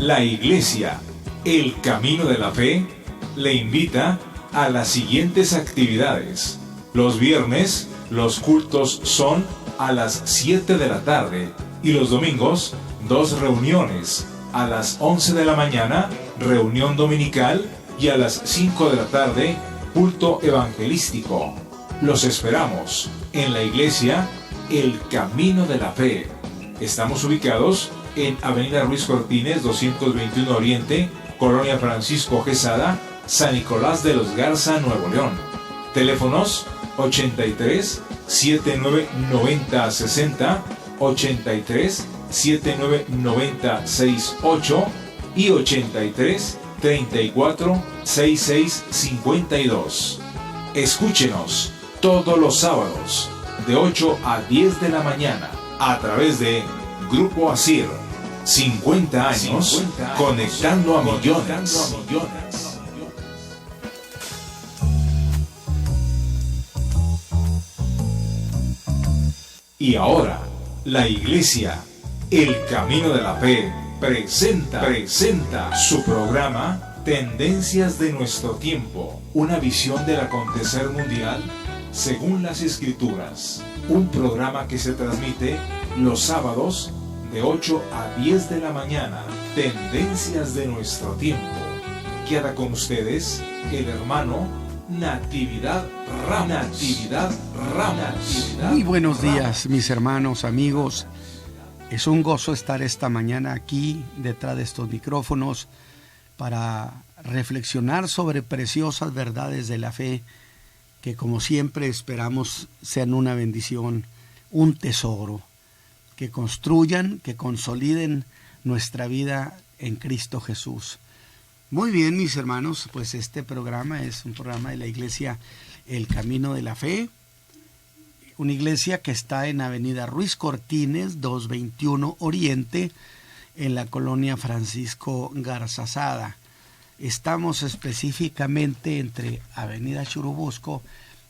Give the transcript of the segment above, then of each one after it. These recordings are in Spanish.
La Iglesia, el Camino de la Fe, le invita a las siguientes actividades. Los viernes, los cultos son a las 7 de la tarde y los domingos, 2 reuniones. A las 11 de la mañana, reunión dominical, y a las 5 de la tarde, culto evangelístico. Los esperamos en la Iglesia, el Camino de la Fe. Estamos ubicados en Avenida Ruiz Cortines, 221 Oriente, Colonia Francisco Quesada, San Nicolás de los Garza, Nuevo León. Teléfonos 83 79 90 60, 83 79 90 68 y 83 34 66 52. Escúchenos todos los sábados de 8 a 10 de la mañana a través de Grupo Asir. 50 años conectando a millones. Y ahora, la Iglesia, el Camino de la Fe, presenta su programa Tendencias de nuestro tiempo, una visión del acontecer mundial según las Escrituras. Un programa que se transmite los sábados de 8 a 10 de la mañana. Tendencias de nuestro tiempo. Queda con ustedes el hermano Natividad Ramos. Muy buenos días, mis hermanos, amigos. Es un gozo estar esta mañana aquí detrás de estos micrófonos para reflexionar sobre preciosas verdades de la fe que, como siempre, esperamos sean una bendición, un tesoro, que construyan, que consoliden nuestra vida en Cristo Jesús. Muy bien, mis hermanos, pues este programa es un programa de la Iglesia El Camino de la Fe, una iglesia que está en Avenida Ruiz Cortines, 221 Oriente, en la colonia Francisco Garzazada. Estamos específicamente entre Avenida Churubusco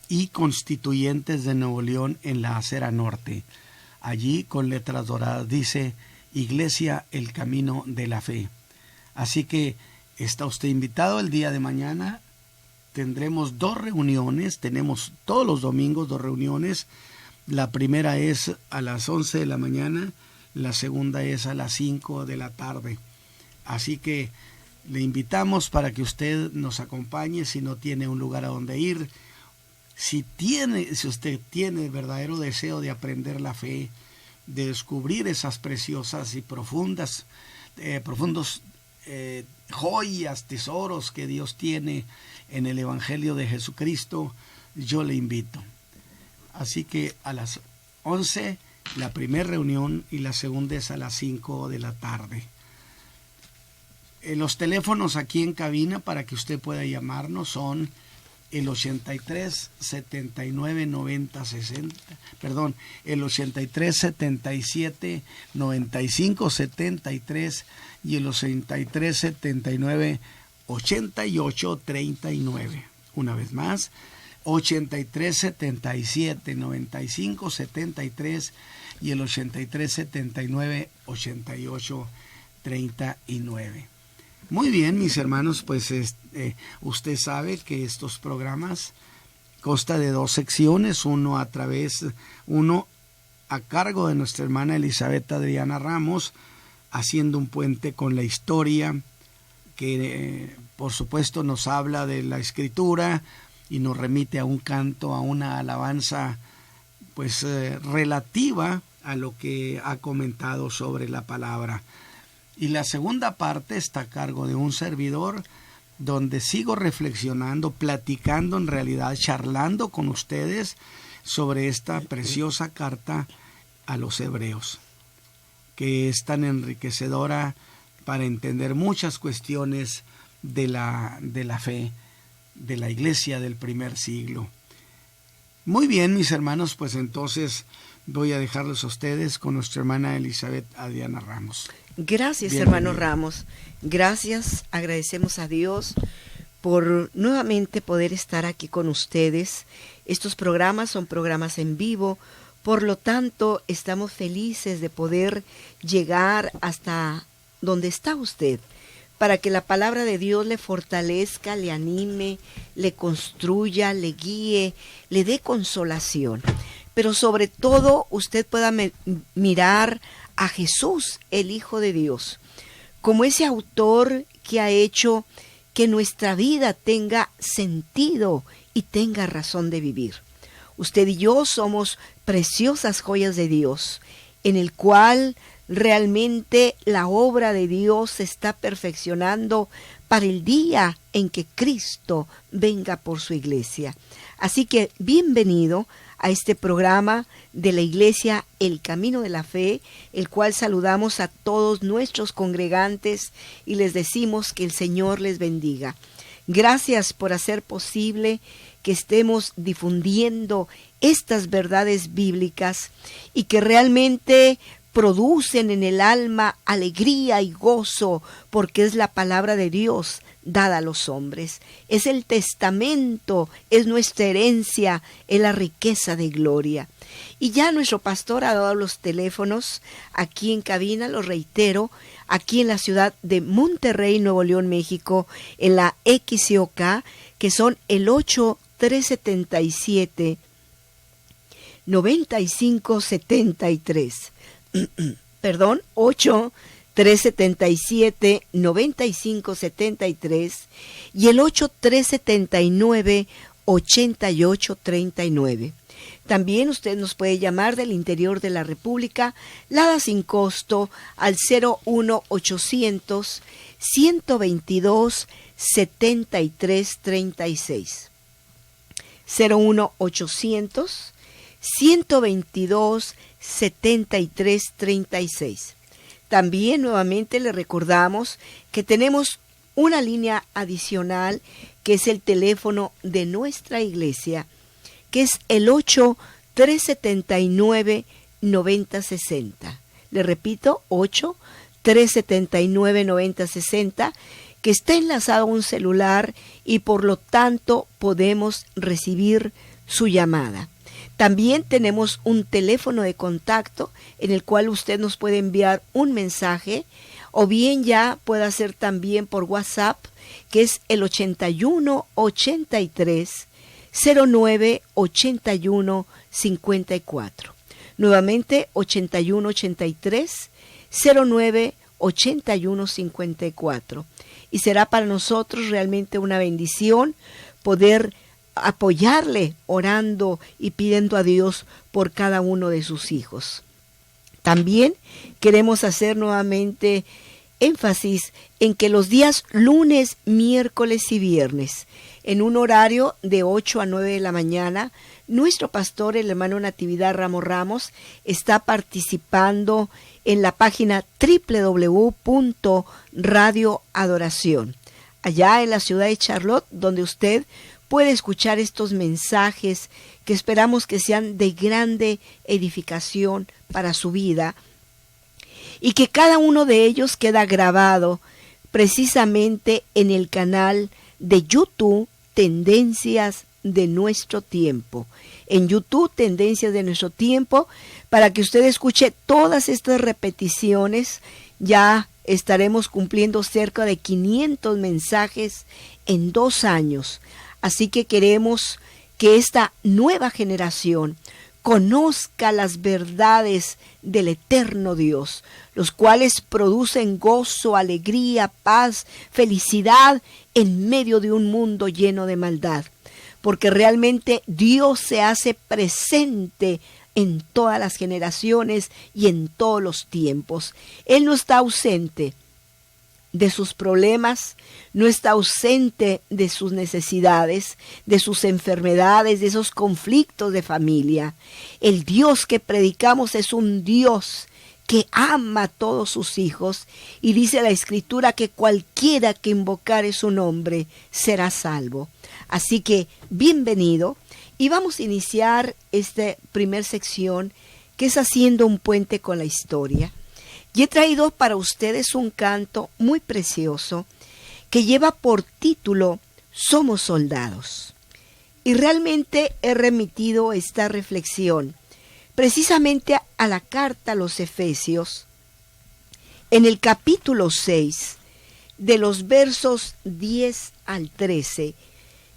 y Constituyentes de Nuevo León en la acera norte. Allí con letras doradas dice Iglesia El Camino de la Fe. Así que está usted invitado el día de mañana. Tendremos 2 reuniones, tenemos todos los domingos 2 reuniones. La primera es a las 11 de la mañana, la segunda es a las 5 de la tarde. Así que le invitamos para que usted nos acompañe si no tiene un lugar a donde ir. Si usted tiene verdadero deseo de aprender la fe, de descubrir esas preciosas y profundos joyas, tesoros que Dios tiene en el Evangelio de Jesucristo, yo le invito. Así que a las 11 la primera reunión y la segunda es a las 5 de la tarde. Los teléfonos aquí en cabina para que usted pueda llamarnos son el 83 79 90 60, perdón, el 83 77 95 73 y el 83 79 88 39. Una vez más, 83 77 95 73 y el 83 79 88 39. Muy bien, mis hermanos, pues usted sabe que estos programas consta de 2 secciones, uno a cargo de nuestra hermana Elizabeth Adriana Ramos, haciendo un puente con la historia, que por supuesto nos habla de la Escritura y nos remite a un canto, a una alabanza pues relativa a lo que ha comentado sobre la palabra. Y la segunda parte está a cargo de un servidor, donde sigo reflexionando, platicando en realidad, charlando con ustedes sobre esta preciosa carta a los hebreos, que es tan enriquecedora para entender muchas cuestiones de la fe, de la iglesia del primer siglo. Muy bien, mis hermanos, pues entonces voy a dejarlos a ustedes con nuestra hermana Elizabeth Adriana Ramos. Gracias, Bienvenido. hermano Ramos. Gracias, agradecemos a Dios por nuevamente poder estar aquí con ustedes. Estos programas son programas en vivo, por lo tanto, estamos felices de poder llegar hasta donde está usted, para que la palabra de Dios le fortalezca, le anime, le construya, le guíe, le dé consolación. Pero sobre todo usted pueda mirar a Jesús, el Hijo de Dios, como ese autor que ha hecho que nuestra vida tenga sentido y tenga razón de vivir. Usted y yo somos preciosas joyas de Dios, en el cual realmente la obra de Dios se está perfeccionando para el día en que Cristo venga por su iglesia. Así que bienvenido a este programa de la Iglesia El Camino de la Fe, el cual saludamos a todos nuestros congregantes y les decimos que el Señor les bendiga. Gracias por hacer posible que estemos difundiendo estas verdades bíblicas y que realmente producen en el alma alegría y gozo, porque es la palabra de Dios dada a los hombres. Es el testamento, es nuestra herencia, es la riqueza de gloria. Y ya nuestro pastor ha dado los teléfonos aquí en cabina, lo reitero, aquí en la ciudad de Monterrey, Nuevo León, México, en la XCOK, que son el 8-377-9573. Perdón, 8-377-9573 y el 8-379-8839. También usted nos puede llamar del interior de la República, lada sin costo al 01800 122 7336. 01800 122 7336. También nuevamente le recordamos que tenemos una línea adicional que es el teléfono de nuestra iglesia, que es el 8-379-9060. Le repito, 8-379-9060, que está enlazado a un celular y por lo tanto podemos recibir su llamada. También tenemos un teléfono de contacto en el cual usted nos puede enviar un mensaje o bien ya puede hacer también por WhatsApp, que es el 81 83 09 81 54. Nuevamente 81 83 09 81 54. Y será para nosotros realmente una bendición poder apoyarle orando y pidiendo a Dios por cada uno de sus hijos. También queremos hacer nuevamente énfasis en que los días lunes, miércoles y viernes, en un horario de 8 a 9 de la mañana, nuestro pastor, el hermano Natividad Ramos, está participando en la página www.Radio Adoración, allá en la ciudad de Charlotte, donde usted puede escuchar estos mensajes que esperamos que sean de grande edificación para su vida y que cada uno de ellos queda grabado precisamente en el canal de YouTube Tendencias de Nuestro Tiempo. En YouTube Tendencias de Nuestro Tiempo, para que usted escuche todas estas repeticiones. Ya estaremos cumpliendo cerca de 500 mensajes en 2 años. Así que queremos que esta nueva generación conozca las verdades del eterno Dios, los cuales producen gozo, alegría, paz, felicidad en medio de un mundo lleno de maldad. Porque realmente Dios se hace presente en todas las generaciones y en todos los tiempos. Él no está ausente de sus problemas, no está ausente de sus necesidades, de sus enfermedades, de esos conflictos de familia. El Dios que predicamos es un Dios que ama a todos sus hijos, y dice la Escritura que cualquiera que invocare su nombre será salvo. Así que bienvenido, y vamos a iniciar esta primer sección, que es Haciendo un puente con la historia. Y he traído para ustedes un canto muy precioso que lleva por título Somos Soldados. Y realmente he remitido esta reflexión precisamente a la carta a los Efesios, en el capítulo 6, de los versos 10 al 13,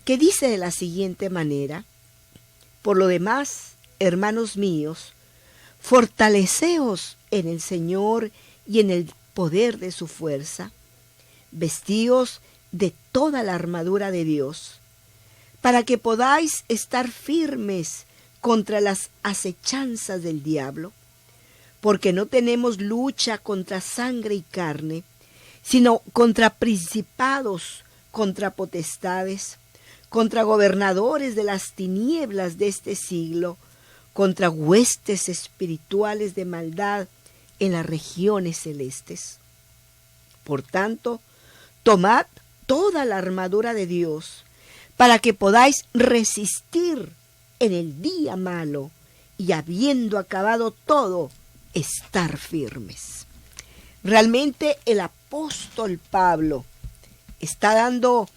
que dice de la siguiente manera: por lo demás, hermanos míos, fortaleceos en el Señor y en el poder de su fuerza, vestíos de toda la armadura de Dios, para que podáis estar firmes contra las acechanzas del diablo, porque no tenemos lucha contra sangre y carne, sino contra principados, contra potestades, contra gobernadores de las tinieblas de este siglo, contra huestes espirituales de maldad en las regiones celestes. Por tanto, tomad toda la armadura de Dios, para que podáis resistir en el día malo, y habiendo acabado todo, estar firmes. Realmente el apóstol Pablo está dando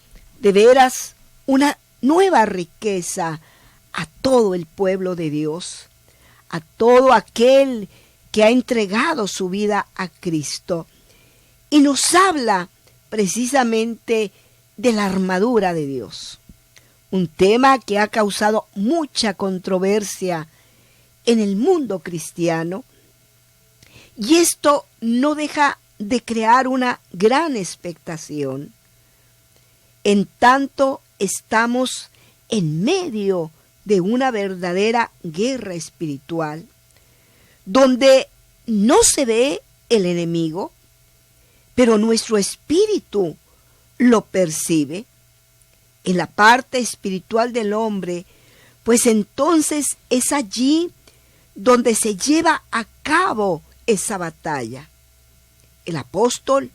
de veras una nueva riqueza a todo el pueblo de Dios, a todo aquel que ha entregado su vida a Cristo, y nos habla precisamente de la armadura de Dios, un tema que ha causado mucha controversia en el mundo cristiano, y esto no deja de crear una gran expectación, en tanto estamos en medio de una verdadera guerra espiritual, donde no se ve el enemigo, pero nuestro espíritu lo percibe en la parte espiritual del hombre, pues entonces es allí donde se lleva a cabo esa batalla. El apóstol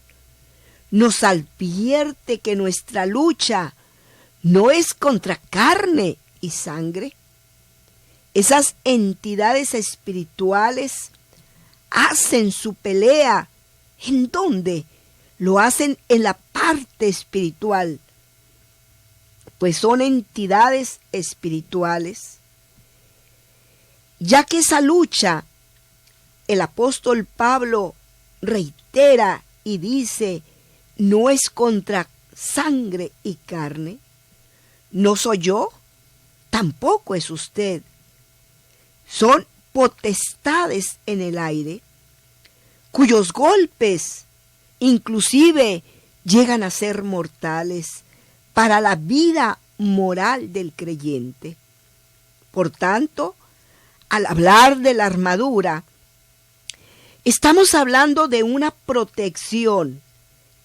nos advierte que nuestra lucha no es contra carne y sangre. Esas entidades espirituales hacen su pelea. ¿En dónde? Lo hacen en la parte espiritual, pues son entidades espirituales, ya que esa lucha, el apóstol Pablo reitera y dice, no es contra sangre y carne, no soy yo, tampoco es usted, son potestades en el aire, cuyos golpes inclusive llegan a ser mortales para la vida moral del creyente. Por tanto, al hablar de la armadura, estamos hablando de una protección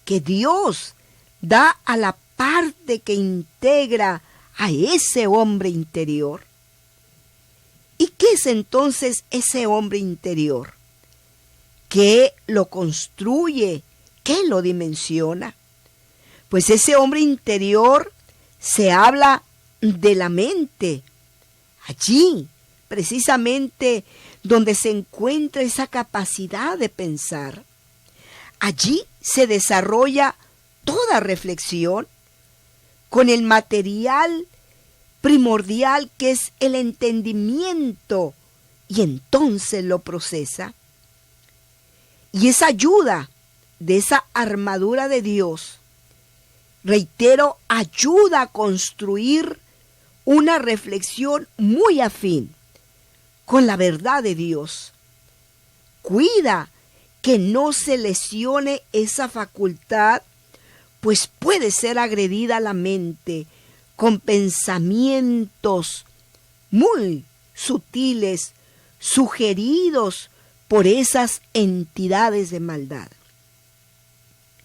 que Dios da a la parte que integra a ese hombre interior. ¿Y qué es entonces ese hombre interior? ¿Qué lo construye? ¿Qué lo dimensiona? Pues ese hombre interior se habla de la mente. Allí, precisamente, donde se encuentra esa capacidad de pensar. Allí se desarrolla toda reflexión con el material primordial que es el entendimiento, y entonces lo procesa. Y esa ayuda de esa armadura de Dios, reitero, ayuda a construir una reflexión muy afín con la verdad de Dios. Cuida que no se lesione esa facultad, pues puede ser agredida la mente con pensamientos muy sutiles, sugeridos por esas entidades de maldad.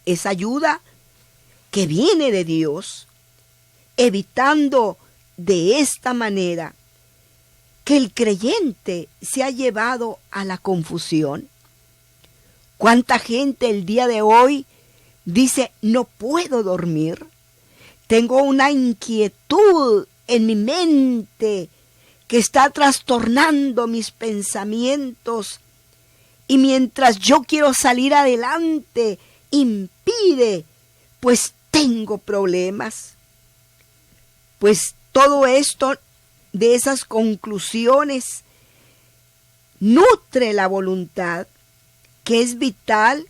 Esa ayuda que viene de Dios, evitando de esta manera que el creyente se ha llevado a la confusión. ¿Cuánta gente el día de hoy dice, no puedo dormir? Tengo una inquietud en mi mente que está trastornando mis pensamientos, y mientras yo quiero salir adelante, impide, pues tengo problemas. Pues todo esto, de esas conclusiones, nutre la voluntad, que es vital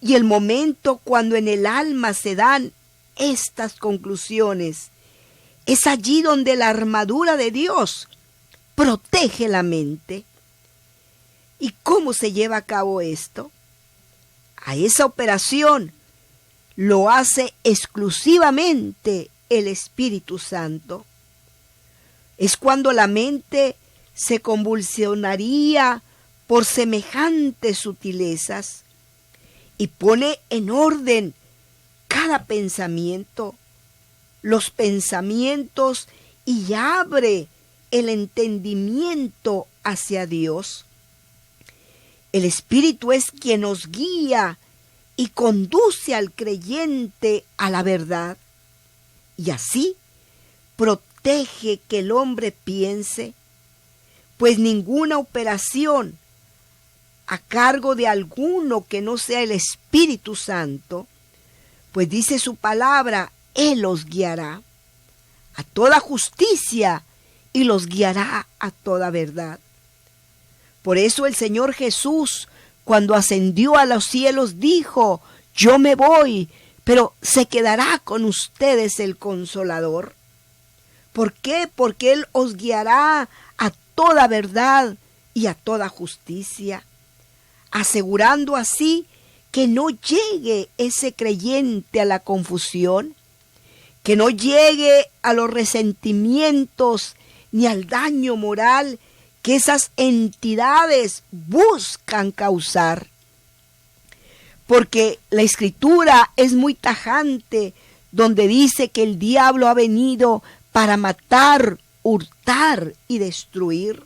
Y el momento cuando en el alma se dan estas conclusiones, es allí donde la armadura de Dios protege la mente. ¿Y cómo se lleva a cabo esto? A esa operación lo hace exclusivamente el Espíritu Santo. Es cuando la mente se convulsionaría por semejantes sutilezas y pone en orden cada pensamiento, los pensamientos, y abre el entendimiento hacia Dios. El Espíritu es quien nos guía y conduce al creyente a la verdad, y así protege que el hombre piense, pues ninguna operación a cargo de alguno que no sea el Espíritu Santo, pues dice su palabra, Él los guiará a toda justicia y los guiará a toda verdad. Por eso el Señor Jesús, cuando ascendió a los cielos, dijo, yo me voy, pero se quedará con ustedes el Consolador. ¿Por qué? Porque Él os guiará a toda verdad y a toda justicia, asegurando así que no llegue ese creyente a la confusión, que no llegue a los resentimientos ni al daño moral que esas entidades buscan causar. Porque la Escritura es muy tajante, donde dice que el diablo ha venido para matar, hurtar y destruir.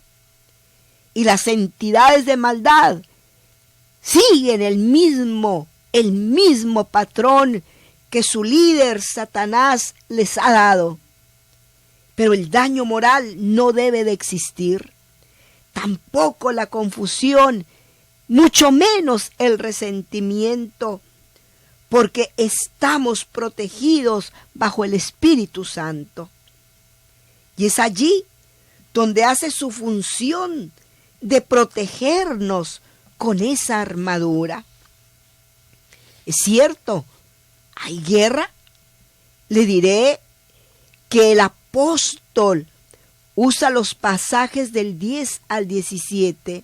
Y las entidades de maldad siguen el mismo patrón que su líder Satanás les ha dado. Pero el daño moral no debe de existir, tampoco la confusión, mucho menos el resentimiento, porque estamos protegidos bajo el Espíritu Santo. Y es allí donde hace su función de protegernos con esa armadura. Es cierto, hay guerra. Le diré que el apóstol usa los pasajes del 10 al 17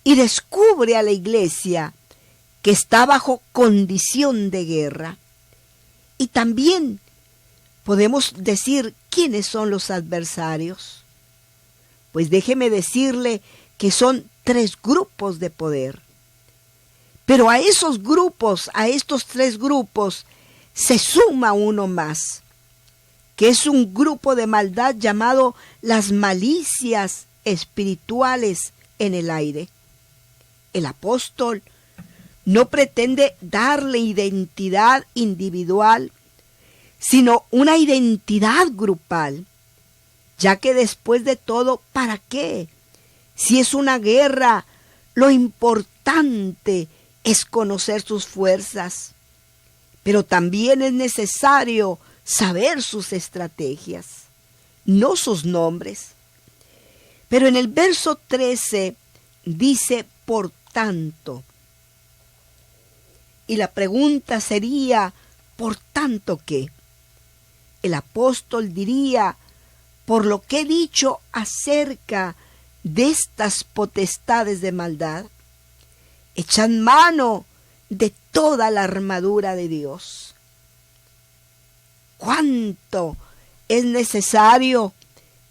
y descubre a la iglesia que está bajo condición de guerra. Y también podemos decir quiénes son los adversarios. Pues déjeme decirle que son 3 grupos de poder. Pero a esos grupos, a estos 3 grupos, se suma uno más, que es un grupo de maldad llamado las malicias espirituales en el aire. El apóstol no pretende darle identidad individual, sino una identidad grupal, ya que después de todo, ¿para qué? Si es una guerra, lo importante es conocer sus fuerzas, pero también es necesario saber sus estrategias, no sus nombres. Pero en el verso 13 dice, por tanto. Y la pregunta sería, ¿por tanto qué? El apóstol diría, por lo que he dicho acerca de estas potestades de maldad, echad mano de toda la armadura de Dios. ¿Cuánto es necesario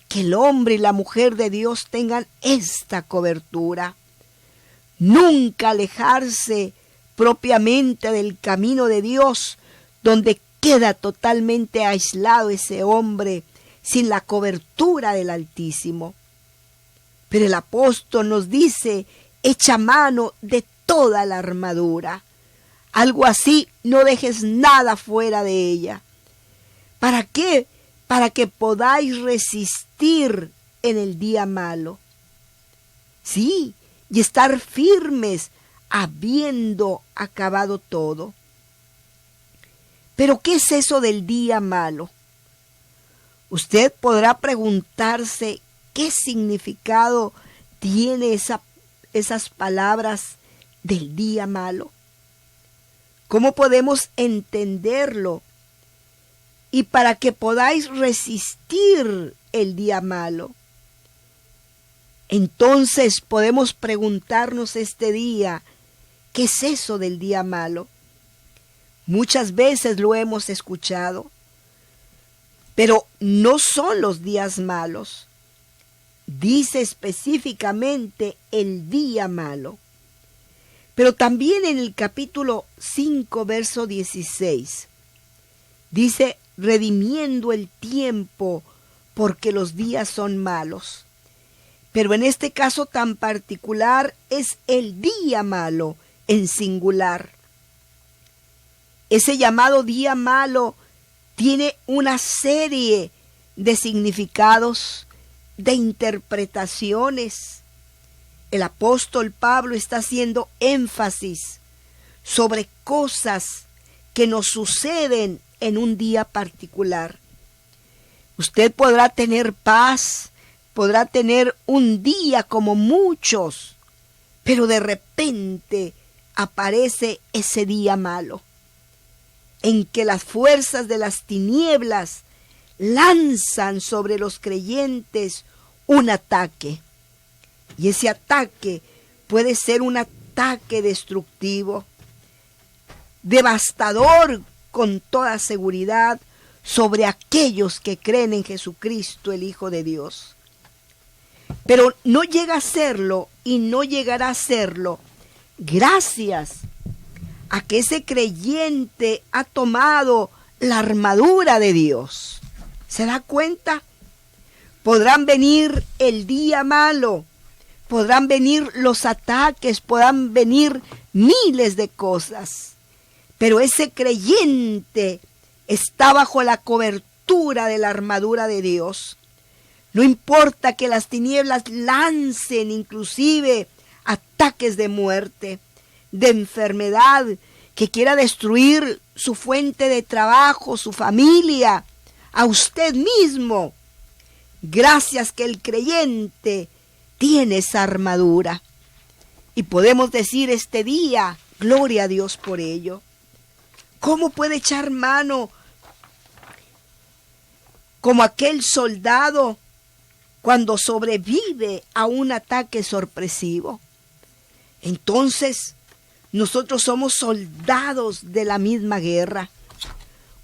que el hombre y la mujer de Dios tengan esta cobertura? Nunca alejarse propiamente del camino de Dios, donde queda totalmente aislado ese hombre sin la cobertura del Altísimo. Pero el apóstol nos dice, echa mano de toda la armadura. Algo así, no dejes nada fuera de ella. ¿Para qué? Para que podáis resistir en el día malo. Sí, y estar firmes habiendo acabado todo. Pero ¿qué es eso del día malo? Usted podrá preguntarse qué significado tiene esas palabras del día malo. ¿Cómo podemos entenderlo? Y para que podáis resistir el día malo. Entonces podemos preguntarnos este día, ¿qué es eso del día malo? Muchas veces lo hemos escuchado, pero no son los días malos. Dice específicamente el día malo. Pero también en el capítulo 5, verso 16, dice, redimiendo el tiempo porque los días son malos. Pero en este caso tan particular es el día malo en singular. Ese llamado día malo tiene una serie de significados, de interpretaciones. El apóstol Pablo está haciendo énfasis sobre cosas que nos suceden en un día particular. Usted podrá tener paz, podrá tener un día como muchos, pero de repente aparece ese día malo, en que las fuerzas de las tinieblas lanzan sobre los creyentes un ataque. Y ese ataque puede ser un ataque destructivo, devastador con toda seguridad sobre aquellos que creen en Jesucristo, el Hijo de Dios. Pero no llega a serlo y no llegará a serlo gracias a que ese creyente ha tomado la armadura de Dios. ¿Se da cuenta? Podrán venir el día malo, podrán venir los ataques, podrán venir miles de cosas, pero ese creyente está bajo la cobertura de la armadura de Dios. No importa que las tinieblas lancen inclusive ataques de muerte, de enfermedad, que quiera destruir su fuente de trabajo, su familia, a usted mismo. Gracias que el creyente tiene esa armadura. Y podemos decir este día, gloria a Dios por ello. ¿Cómo puede echar mano como aquel soldado cuando sobrevive a un ataque sorpresivo? Entonces, nosotros somos soldados de la misma guerra.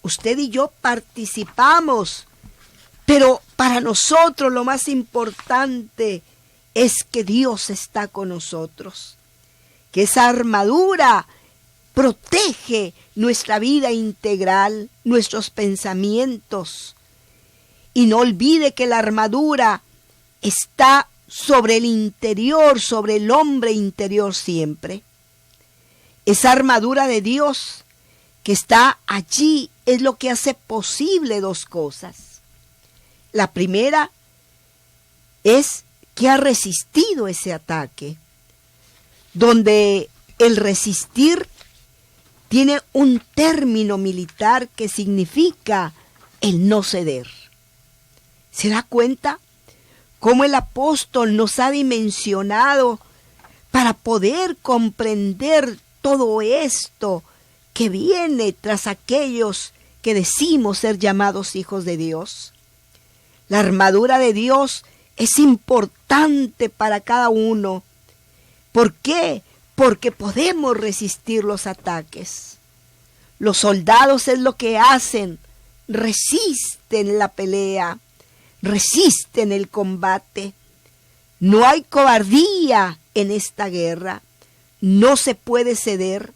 Usted y yo participamos, pero para nosotros lo más importante es que Dios está con nosotros, que esa armadura protege nuestra vida integral, nuestros pensamientos. Y no olvide que la armadura está sobre el interior, sobre el hombre interior siempre. Esa armadura de Dios que está allí es lo que hace posible dos cosas. La primera es que ha resistido ese ataque, donde el resistir tiene un término militar que significa el no ceder. ¿Se da cuenta cómo el apóstol nos ha dimensionado para poder comprender todo esto que viene tras aquellos que decimos ser llamados hijos de Dios? La armadura de Dios es importante para cada uno. ¿Por qué? Porque podemos resistir los ataques. Los soldados es lo que hacen, resisten la pelea, resisten el combate. No hay cobardía en esta guerra, no se puede ceder.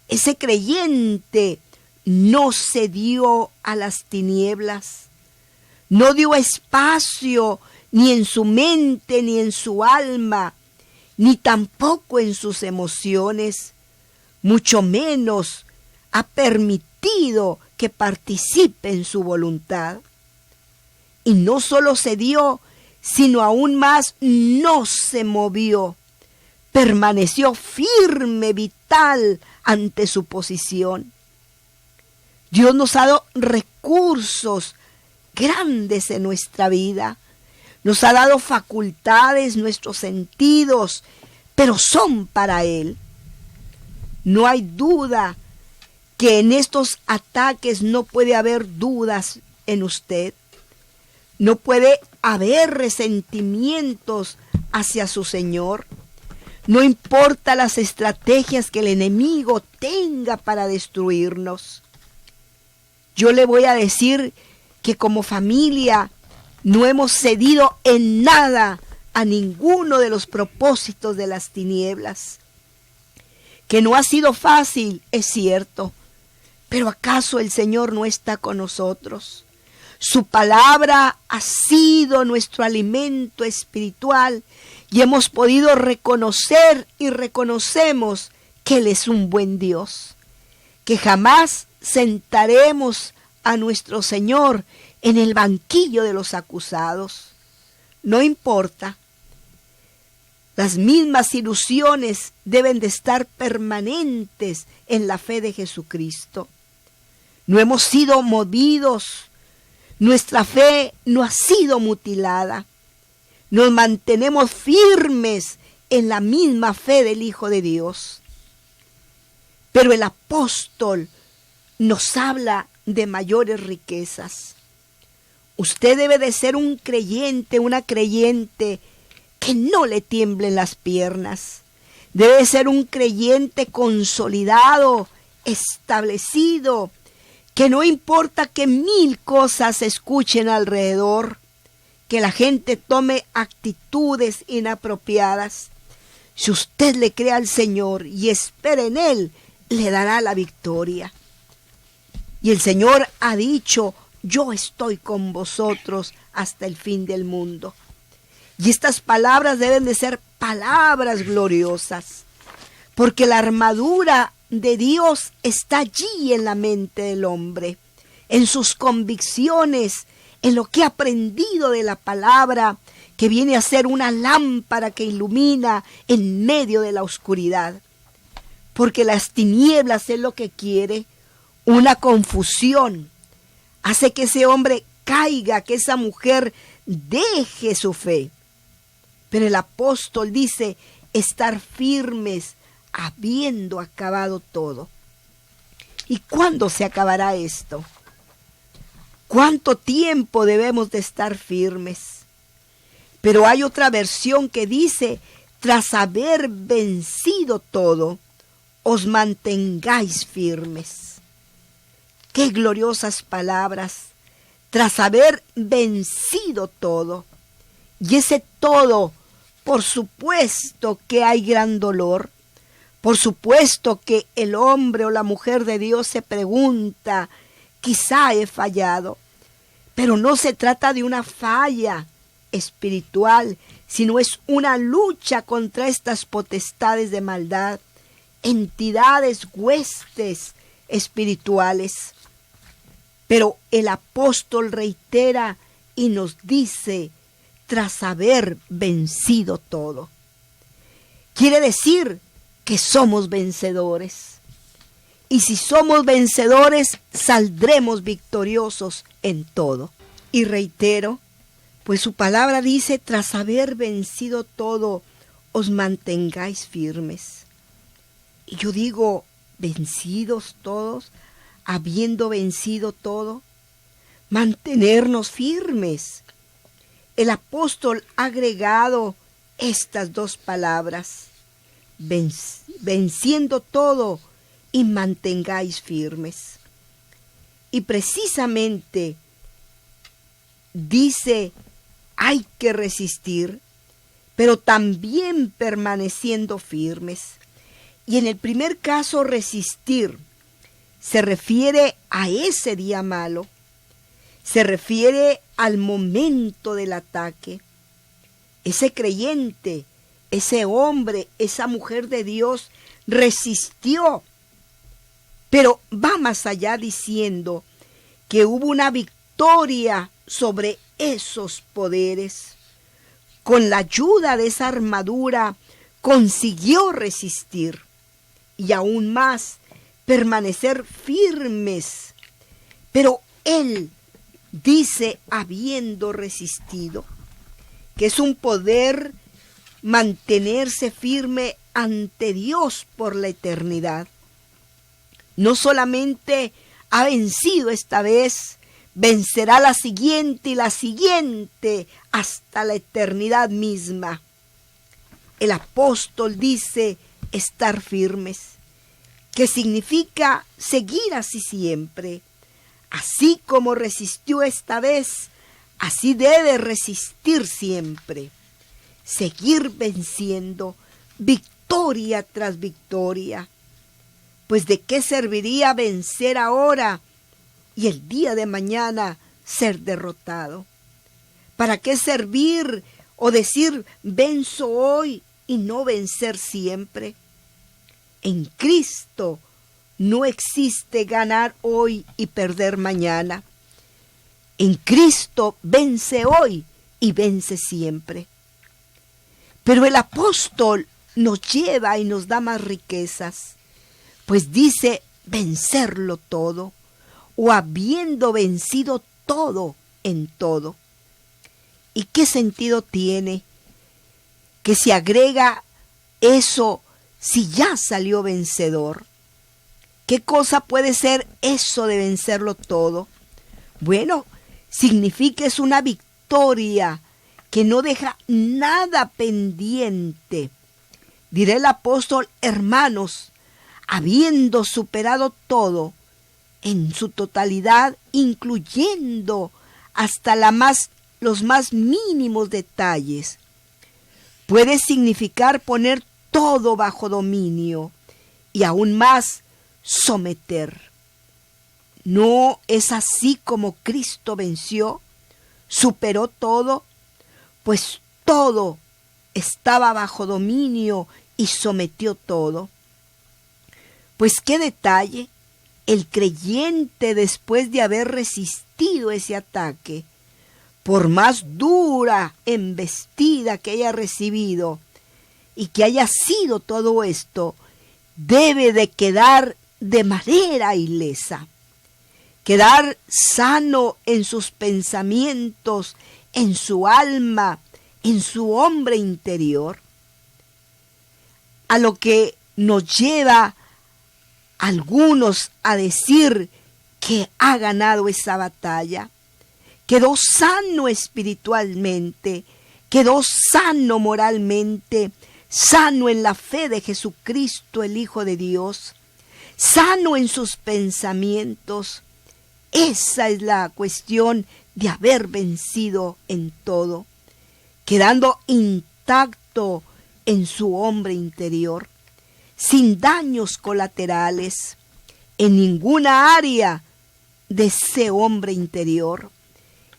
Ese creyente no cedió a las tinieblas, no dio espacio ni en su mente ni en su alma, ni tampoco en sus emociones, mucho menos ha permitido que participe en su voluntad. Y no solo cedió, sino aún más no se movió, permaneció firme, vital ante su posición. Dios nos ha dado recursos grandes en nuestra vida, nos ha dado facultades, nuestros sentidos, pero son para Él. No hay duda que en estos ataques no puede haber dudas en usted. No puede haber resentimientos hacia su Señor. No importa las estrategias que el enemigo tenga para destruirnos. Yo le voy a decir que como familia no hemos cedido en nada a ninguno de los propósitos de las tinieblas. Que no ha sido fácil, es cierto, pero ¿acaso el Señor no está con nosotros? Su palabra ha sido nuestro alimento espiritual y hemos podido reconocer y reconocemos que Él es un buen Dios, que jamás sentaremos a nuestro Señor en el banquillo de los acusados. No importa. Las mismas ilusiones deben de estar permanentes en la fe de Jesucristo. No hemos sido movidos. Nuestra fe no ha sido mutilada. Nos mantenemos firmes en la misma fe del Hijo de Dios. Pero el apóstol nos habla de mayores riquezas. Usted debe de ser un creyente, una creyente que no le tiemblen las piernas. Debe ser un creyente consolidado, establecido, que no importa que 1000 cosas se escuchen alrededor, que la gente tome actitudes inapropiadas. Si usted le cree al Señor y espera en Él, le dará la victoria. Y el Señor ha dicho: yo estoy con vosotros hasta el fin del mundo. Y estas palabras deben de ser palabras gloriosas, porque la armadura de Dios está allí en la mente del hombre, en sus convicciones, en lo que ha aprendido de la palabra, que viene a ser una lámpara que ilumina en medio de la oscuridad. Porque las tinieblas es lo que quiere, una confusión. Hace que ese hombre caiga, que esa mujer deje su fe. Pero el apóstol dice: estar firmes habiendo acabado todo. ¿Y cuándo se acabará esto? ¿Cuánto tiempo debemos de estar firmes? Pero hay otra versión que dice: tras haber vencido todo, os mantengáis firmes. Qué gloriosas palabras. Tras haber vencido todo. Y ese todo, por supuesto que hay gran dolor. Por supuesto que el hombre o la mujer de Dios se pregunta: quizá he fallado. Pero no se trata de una falla espiritual, sino es una lucha contra estas potestades de maldad, entidades, huestes espirituales. Pero el apóstol reitera y nos dice: tras haber vencido todo. Quiere decir que somos vencedores. Y si somos vencedores, saldremos victoriosos en todo. Y reitero, pues su palabra dice: tras haber vencido todo, os mantengáis firmes. Y yo digo: vencidos todos, habiendo vencido todo, mantenernos firmes. El apóstol ha agregado estas dos palabras: venciendo todo y mantengáis firmes. Y precisamente dice: hay que resistir, pero también permaneciendo firmes. Y en el primer caso, resistir se refiere a ese día malo, se refiere al momento del ataque. Ese creyente, ese hombre, esa mujer de Dios resistió, pero va más allá diciendo que hubo una victoria sobre esos poderes. Con la ayuda de esa armadura consiguió resistir y aún más permanecer firmes. Pero él dice: habiendo resistido, que es un poder mantenerse firme ante Dios por la eternidad. no solamente ha vencido esta vez, vencerá la siguiente y la siguiente hasta la eternidad misma. El apóstol dice estar firmes, que significa seguir así siempre. Así como resistió esta vez, así debe resistir siempre. Seguir venciendo, victoria tras victoria. Pues ¿de qué serviría vencer ahora y el día de mañana ser derrotado? ¿Para qué servir o decir venzo hoy y no vencer siempre? En Cristo no existe ganar hoy y perder mañana. En Cristo vence hoy y vence siempre. Pero el apóstol nos lleva y nos da más riquezas, pues dice vencerlo todo, o habiendo vencido todo en todo. ¿Y qué sentido tiene que se agrega eso si ya salió vencedor? ¿Qué cosa puede ser eso de vencerlo todo? Bueno, significa es una victoria que no deja nada pendiente. Dirá el apóstol, hermanos, habiendo superado todo en su totalidad, incluyendo hasta los más mínimos detalles, puede significar poner todo bajo dominio y aún más someter. ¿No es así como Cristo venció, superó todo? Pues todo estaba bajo dominio y sometió todo. Pues qué detalle, el creyente después de haber resistido ese ataque, por más dura embestida que haya recibido y que haya sido todo esto, debe de quedar de manera ilesa, quedar sano en sus pensamientos, en su alma, en su hombre interior. A lo que nos lleva algunos a decir que ha ganado esa batalla, quedó sano espiritualmente, quedó sano moralmente, sano en la fe de Jesucristo, el Hijo de Dios, sano en sus pensamientos. Esa es la cuestión de haber vencido en todo, quedando intacto en su hombre interior, sin daños colaterales en ninguna área de ese hombre interior.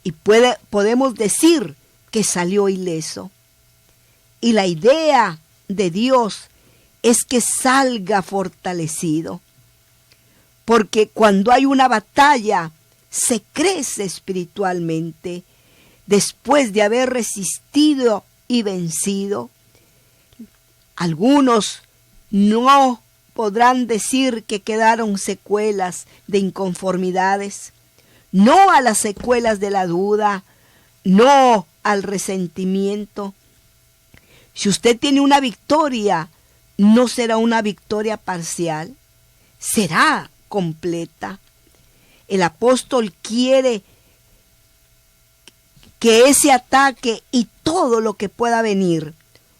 Y podemos decir que salió ileso. Y la idea de Dios es que salga fortalecido. Porque cuando hay una batalla, se crece espiritualmente. Después de haber resistido y vencido, algunos no podrán decir que quedaron secuelas de inconformidades, no a las secuelas de la duda, no al resentimiento. Si usted tiene una victoria, no será una victoria parcial, será completa. El apóstol quiere que ese ataque y todo lo que pueda venir,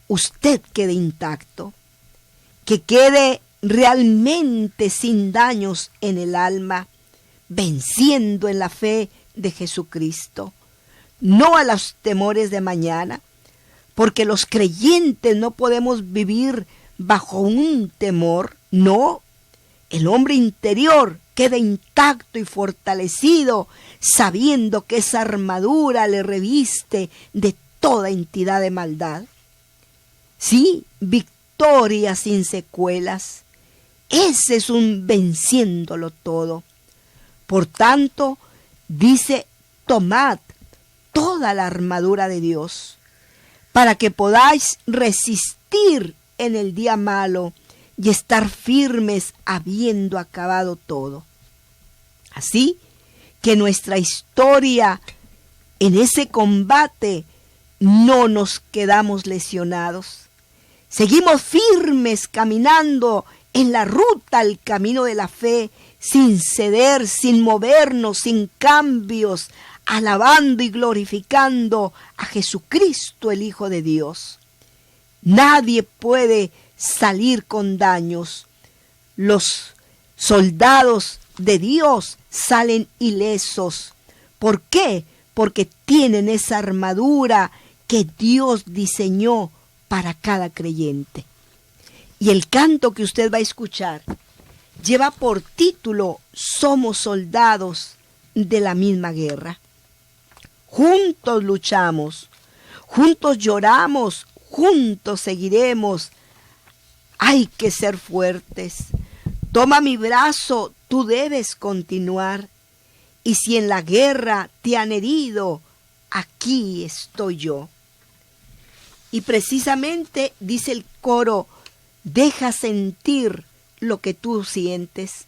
usted quede intacto, que quede realmente sin daños en el alma, venciendo en la fe de Jesucristo, no a los temores de mañana, porque los creyentes no podemos vivir bajo un temor, no. El hombre interior queda intacto y fortalecido, sabiendo que esa armadura le reviste de toda entidad de maldad. Sí, victoria sin secuelas. Ese es un venciéndolo todo. Por tanto, dice, tomad toda la armadura de Dios, para que podáis resistir en el día malo y estar firmes habiendo acabado todo. Así que nuestra historia en ese combate no nos quedamos lesionados. Seguimos firmes caminando en la ruta al camino de la fe, sin ceder, sin movernos, sin cambios, alabando y glorificando a Jesucristo, el Hijo de Dios. Nadie puede salir con daños. Los soldados de Dios salen ilesos. ¿Por qué? Porque tienen esa armadura que Dios diseñó para cada creyente. Y el canto que usted va a escuchar lleva por título Somos soldados de la misma guerra. Juntos luchamos, juntos lloramos, juntos seguiremos. Hay que ser fuertes. Toma mi brazo, tú debes continuar. Y si en la guerra te han herido, aquí estoy yo. Y precisamente dice el coro, deja sentir lo que tú sientes.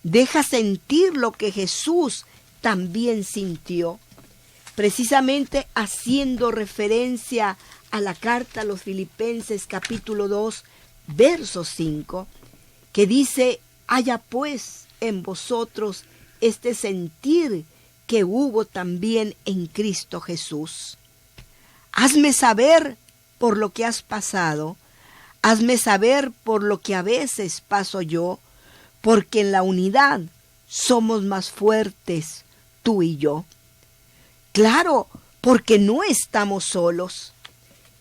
Deja sentir lo que Jesús también sintió. Precisamente haciendo referencia a la carta a los Filipenses capítulo 2, verso 5, que dice, haya pues en vosotros este sentir que hubo también en Cristo Jesús. Hazme saber por lo que has pasado, hazme saber por lo que a veces paso yo, porque en la unidad somos más fuertes, tú y yo. Claro, porque no estamos solos.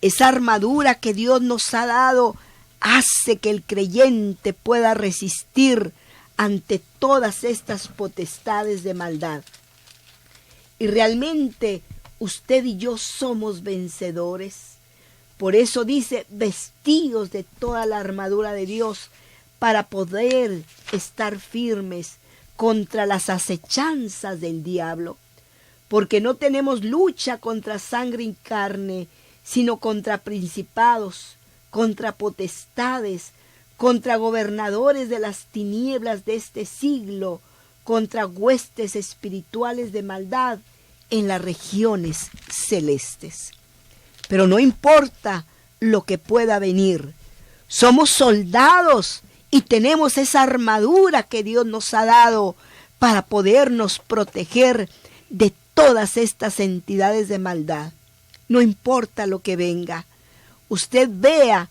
Esa armadura que Dios nos ha dado hace que el creyente pueda resistir ante todas estas potestades de maldad. Y realmente usted y yo somos vencedores. Por eso dice, vestidos de toda la armadura de Dios para poder estar firmes contra las acechanzas del diablo. Porque no tenemos lucha contra sangre y carne, sino contra principados, contra potestades, contra gobernadores de las tinieblas de este siglo, contra huestes espirituales de maldad en las regiones celestes. Pero no importa lo que pueda venir, somos soldados y tenemos esa armadura que Dios nos ha dado para podernos proteger de todas estas entidades de maldad. No importa lo que venga, usted vea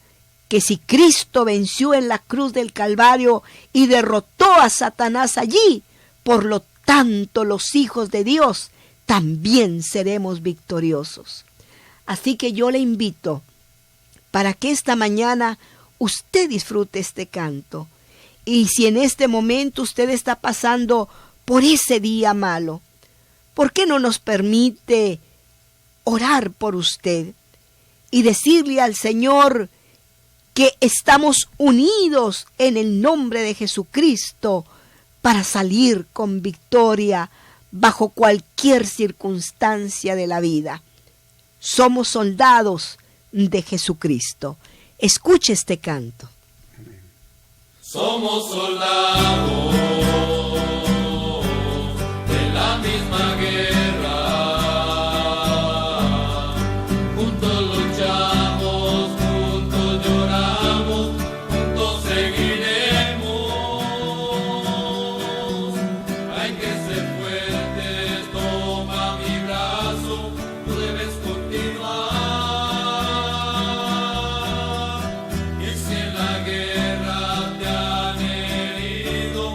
que si Cristo venció en la cruz del Calvario y derrotó a Satanás allí, por lo tanto los hijos de Dios también seremos victoriosos. Así que yo le invito para que esta mañana usted disfrute este canto. Y si en este momento usted está pasando por ese día malo, ¿por qué no nos permite orar por usted y decirle al Señor que estamos unidos en el nombre de Jesucristo para salir con victoria bajo cualquier circunstancia de la vida? Somos soldados de Jesucristo. Escuche este canto. Somos soldados de la misma guerra, juntos luchamos, juntos lloramos, juntos seguiremos. Hay que ser fuertes, toma mi brazo, tú debes continuar. Y si en la guerra te han herido,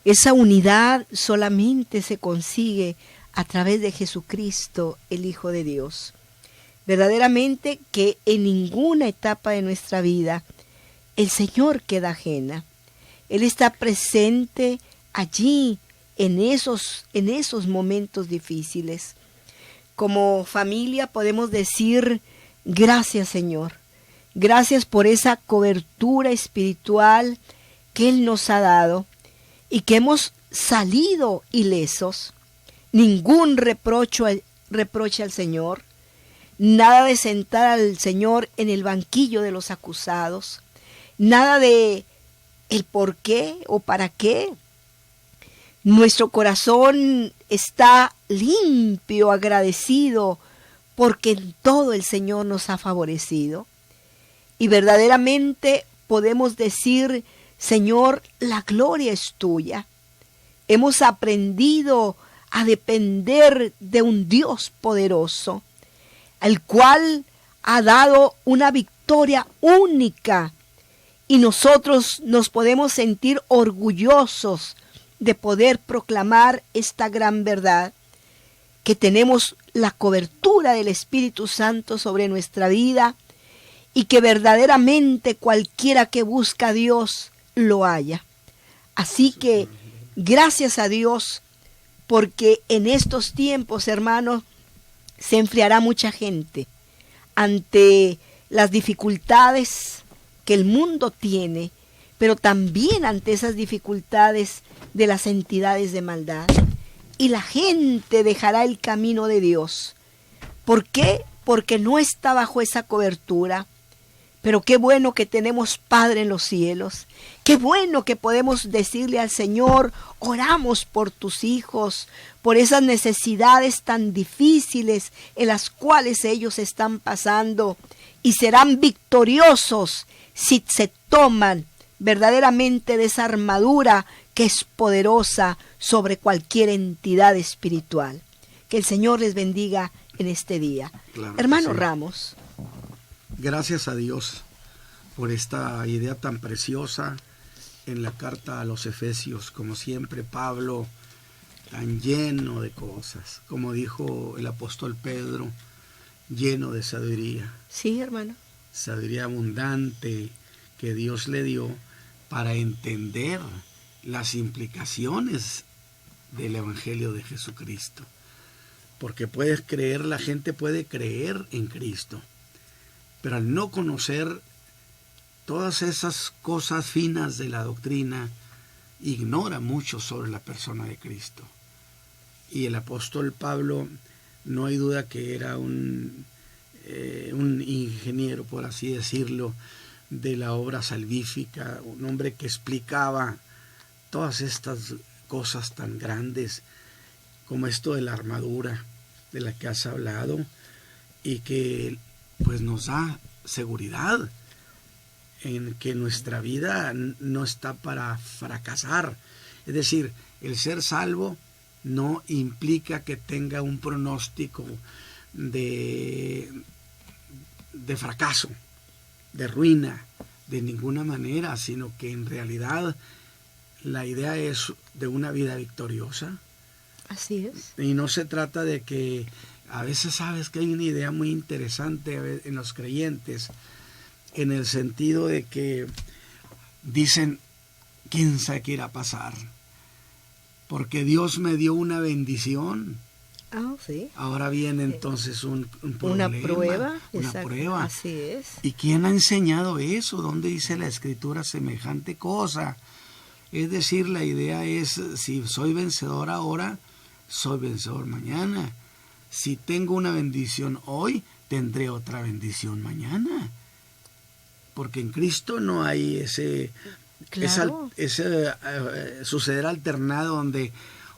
Esa unidad solamente se consigue a través de Jesucristo, el Hijo de Dios. Verdaderamente que en ninguna etapa de nuestra vida el Señor queda ajena. Él está presente allí en esos momentos difíciles. Como familia podemos decir: gracias, Señor. Gracias por esa cobertura espiritual que Él nos ha dado y que hemos salido ilesos. Ningún reproche al Señor. Nada de sentar al Señor en el banquillo de los acusados. Nada de el por qué o para qué. Nuestro corazón está limpio, agradecido, porque en todo el Señor nos ha favorecido. Y verdaderamente podemos decir: Señor, la gloria es tuya. Hemos aprendido a depender de un Dios poderoso, al cual ha dado una victoria única, y nosotros nos podemos sentir orgullosos de poder proclamar esta gran verdad, que tenemos la cobertura del Espíritu Santo sobre nuestra vida, y que verdaderamente cualquiera que busca a Dios lo halla. Así que gracias a Dios, porque en estos tiempos, hermanos, se enfriará mucha gente ante las dificultades que el mundo tiene, pero también ante esas dificultades de las entidades de maldad. Y la gente dejará el camino de Dios. ¿Por qué? Porque no está bajo esa cobertura. Pero qué bueno que tenemos Padre en los cielos. Qué bueno que podemos decirle al Señor: oramos por tus hijos, por esas necesidades tan difíciles en las cuales ellos están pasando, y serán victoriosos si se toman verdaderamente de esa armadura que es poderosa sobre cualquier entidad espiritual. Que el Señor les bendiga en este día. Claro, Hermano sí. Ramos. Gracias a Dios por esta idea tan preciosa en la carta a los Efesios. Como siempre, Pablo, tan lleno de cosas, como dijo el apóstol Pedro, lleno de sabiduría. Sí, hermano. Sabiduría abundante que Dios le dio para entender las implicaciones del Evangelio de Jesucristo. Porque la gente puede creer en Cristo, pero al no conocer todas esas cosas finas de la doctrina, ignora mucho sobre la persona de Cristo. Y el apóstol Pablo, no hay duda que era un ingeniero, por así decirlo, de la obra salvífica, un hombre que explicaba todas estas cosas tan grandes como esto de la armadura de la que has hablado, y que pues nos da seguridad en que nuestra vida no está para fracasar. Es decir, el ser salvo no implica que tenga un pronóstico de fracaso, de ruina, de ninguna manera, sino que en realidad la idea es de una vida victoriosa. Así es. Y no se trata de que, a veces sabes que hay una idea muy interesante en los creyentes, en el sentido de que dicen: ¿quién sabe qué irá a pasar? Porque Dios me dio una bendición. Sí. Ahora viene entonces un problema, una prueba. Una Exacto. prueba. Así es. ¿Y quién ha enseñado eso? ¿Dónde dice la Escritura semejante cosa? Es decir, la idea es: si soy vencedor ahora, soy vencedor mañana. Si tengo una bendición hoy, tendré otra bendición mañana. Porque en Cristo no hay ese suceder alternado donde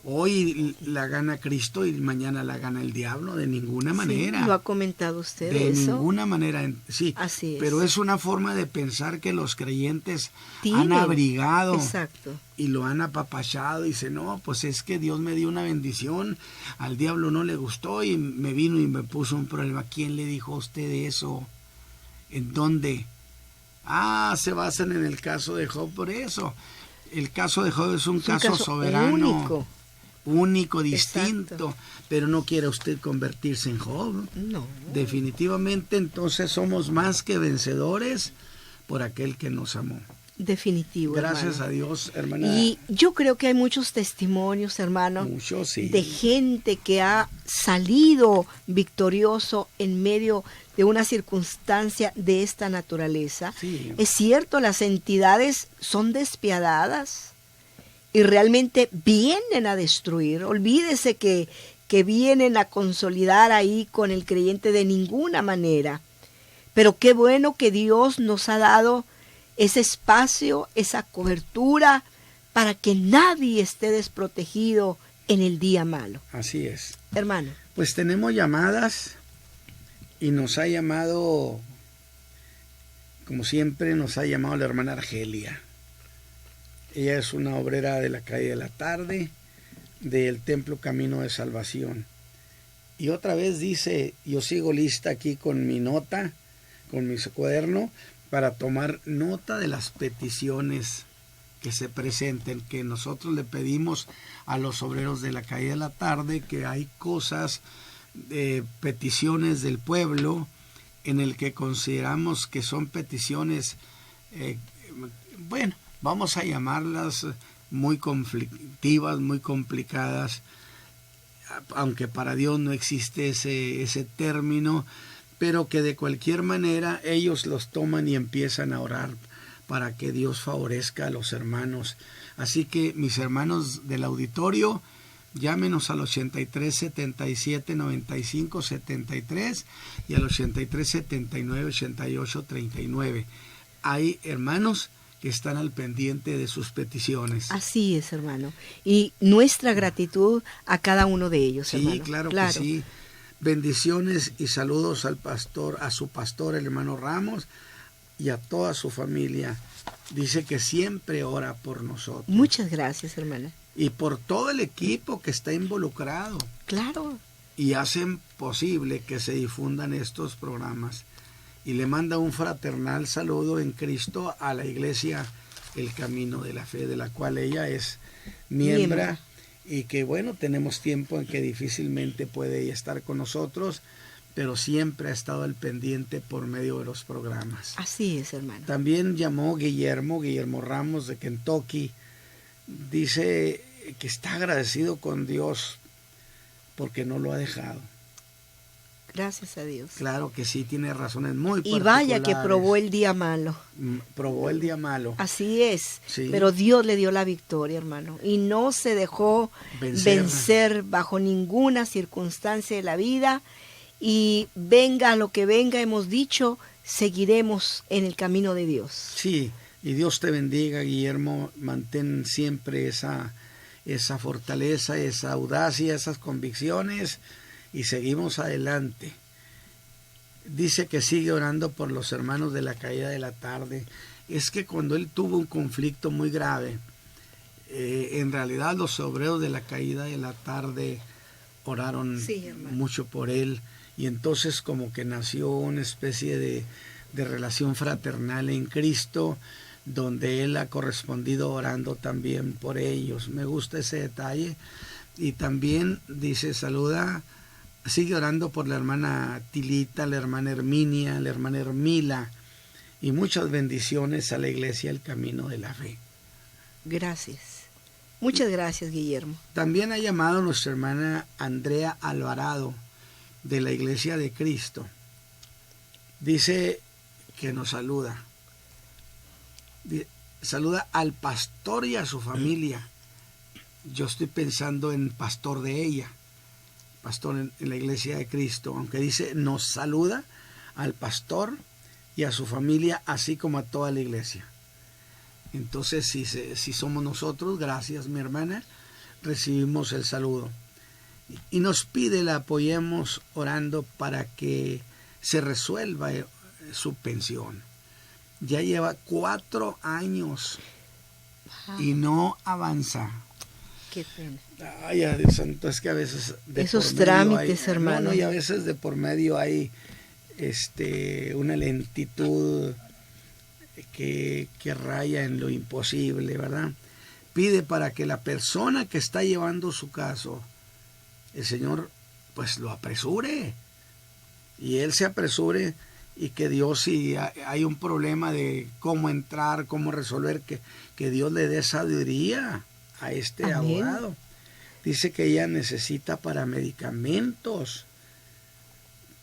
hoy la gana Cristo y mañana la gana el diablo, de ninguna manera. Sí, lo ha comentado usted. De eso. ninguna manera, sí. Así es. Pero es una forma de pensar que los creyentes Tienen. han abrigado. Exacto. Y lo han apapachado y dice: no, pues es que Dios me dio una bendición, al diablo no le gustó y me vino y me puso un problema. ¿Quién le dijo a usted eso? ¿En dónde? Se basan en el caso de Job por eso. El caso de Job es un caso caso soberano, único, distinto, Exacto. pero no quiere usted convertirse en Job. No. Definitivamente, entonces somos más que vencedores por aquel que nos amó. Definitivo, Gracias hermano. a Dios, hermana. Y yo creo que hay muchos testimonios, hermano, Mucho, sí. de gente que ha salido victorioso en medio de una circunstancia de esta naturaleza. Sí. Es cierto, las entidades son despiadadas y realmente vienen a destruir. Olvídese que vienen a consolidar ahí con el creyente de ninguna manera. Pero qué bueno que Dios nos ha dado ese espacio, esa cobertura, para que nadie esté desprotegido en el día malo. Así es. Hermano, Pues tenemos llamadas y nos ha llamado, como siempre, nos ha llamado la hermana Argelia. Ella es una obrera de la calle de la tarde, del Templo Camino de Salvación. Y otra vez dice, yo sigo lista aquí con mi nota, con mi cuaderno, para tomar nota de las peticiones que se presenten, que nosotros le pedimos a los obreros de la calle de la tarde, que hay cosas, peticiones del pueblo, en el que consideramos que son peticiones, bueno, vamos a llamarlas muy conflictivas, muy complicadas, aunque para Dios no existe ese término, pero que de cualquier manera ellos los toman y empiezan a orar para que Dios favorezca a los hermanos. Así que mis hermanos del auditorio, llámenos al 83 77 95 73 y al 83 79 88 39. Hay hermanos que están al pendiente de sus peticiones. así es, hermano. Y nuestra gratitud a cada uno de ellos, Sí, hermano. claro que sí. Bendiciones y saludos al pastor, a su pastor, el hermano Ramos, y a toda su familia. Dice que siempre ora por nosotros. Muchas gracias, hermana. Y por todo el equipo que está involucrado Claro. y hacen posible que se difundan estos programas. Y le manda un fraternal saludo en Cristo a la iglesia El Camino de la Fe, de la cual ella es miembro. Y que bueno, tenemos tiempo en que difícilmente puede ella estar con nosotros, pero siempre ha estado al pendiente por medio de los programas. Así es, hermano. También llamó Guillermo Ramos de Kentucky. Dice que está agradecido con Dios porque no lo ha dejado. Gracias a Dios. Claro que sí, tiene razones muy Y vaya que particulares. probó el día malo. Probó el día malo. Así es. Sí. Pero Dios le dio la victoria, hermano. Y no se dejó vencer bajo ninguna circunstancia de la vida. Y venga lo que venga, hemos dicho, seguiremos en el camino de Dios. Sí, y Dios te bendiga, Guillermo. Mantén siempre esa fortaleza, esa audacia, esas convicciones. Y seguimos adelante. Dice que sigue orando por los hermanos de la caída de la tarde. Es que cuando él tuvo un conflicto muy grave, en realidad los obreros de la caída de la tarde oraron mucho por él. Y entonces como que nació una especie de relación fraternal en Cristo, donde él ha correspondido orando también por ellos. Me gusta ese detalle. Y también dice, sigue orando por la hermana Tilita, la hermana Herminia, la hermana Hermila, y muchas bendiciones a la iglesia El Camino de la Fe. Gracias. Muchas gracias, Guillermo. También ha llamado nuestra hermana Andrea Alvarado, de la Iglesia de Cristo. Dice que nos saluda. Saluda al pastor y a su familia. Yo estoy pensando en pastor de ella, pastor en la Iglesia de Cristo, aunque dice nos saluda al pastor y a su familia, así como a toda la iglesia. Entonces, si somos nosotros, gracias mi hermana, recibimos el saludo. Y nos pide la apoyemos orando para que se resuelva su pensión. Ya lleva 4 años y no avanza. Qué pena. Ay, Dios santo, es que a veces esos trámites, hermano. Y a veces de por medio hay una lentitud que raya en lo imposible, ¿verdad? pide para que la persona que está llevando su caso, el Señor pues lo apresure, y él se apresure, y que Dios, si hay un problema de cómo entrar, cómo resolver, que Dios le dé sabiduría a este Amén. abogado. Dice que ella necesita para medicamentos,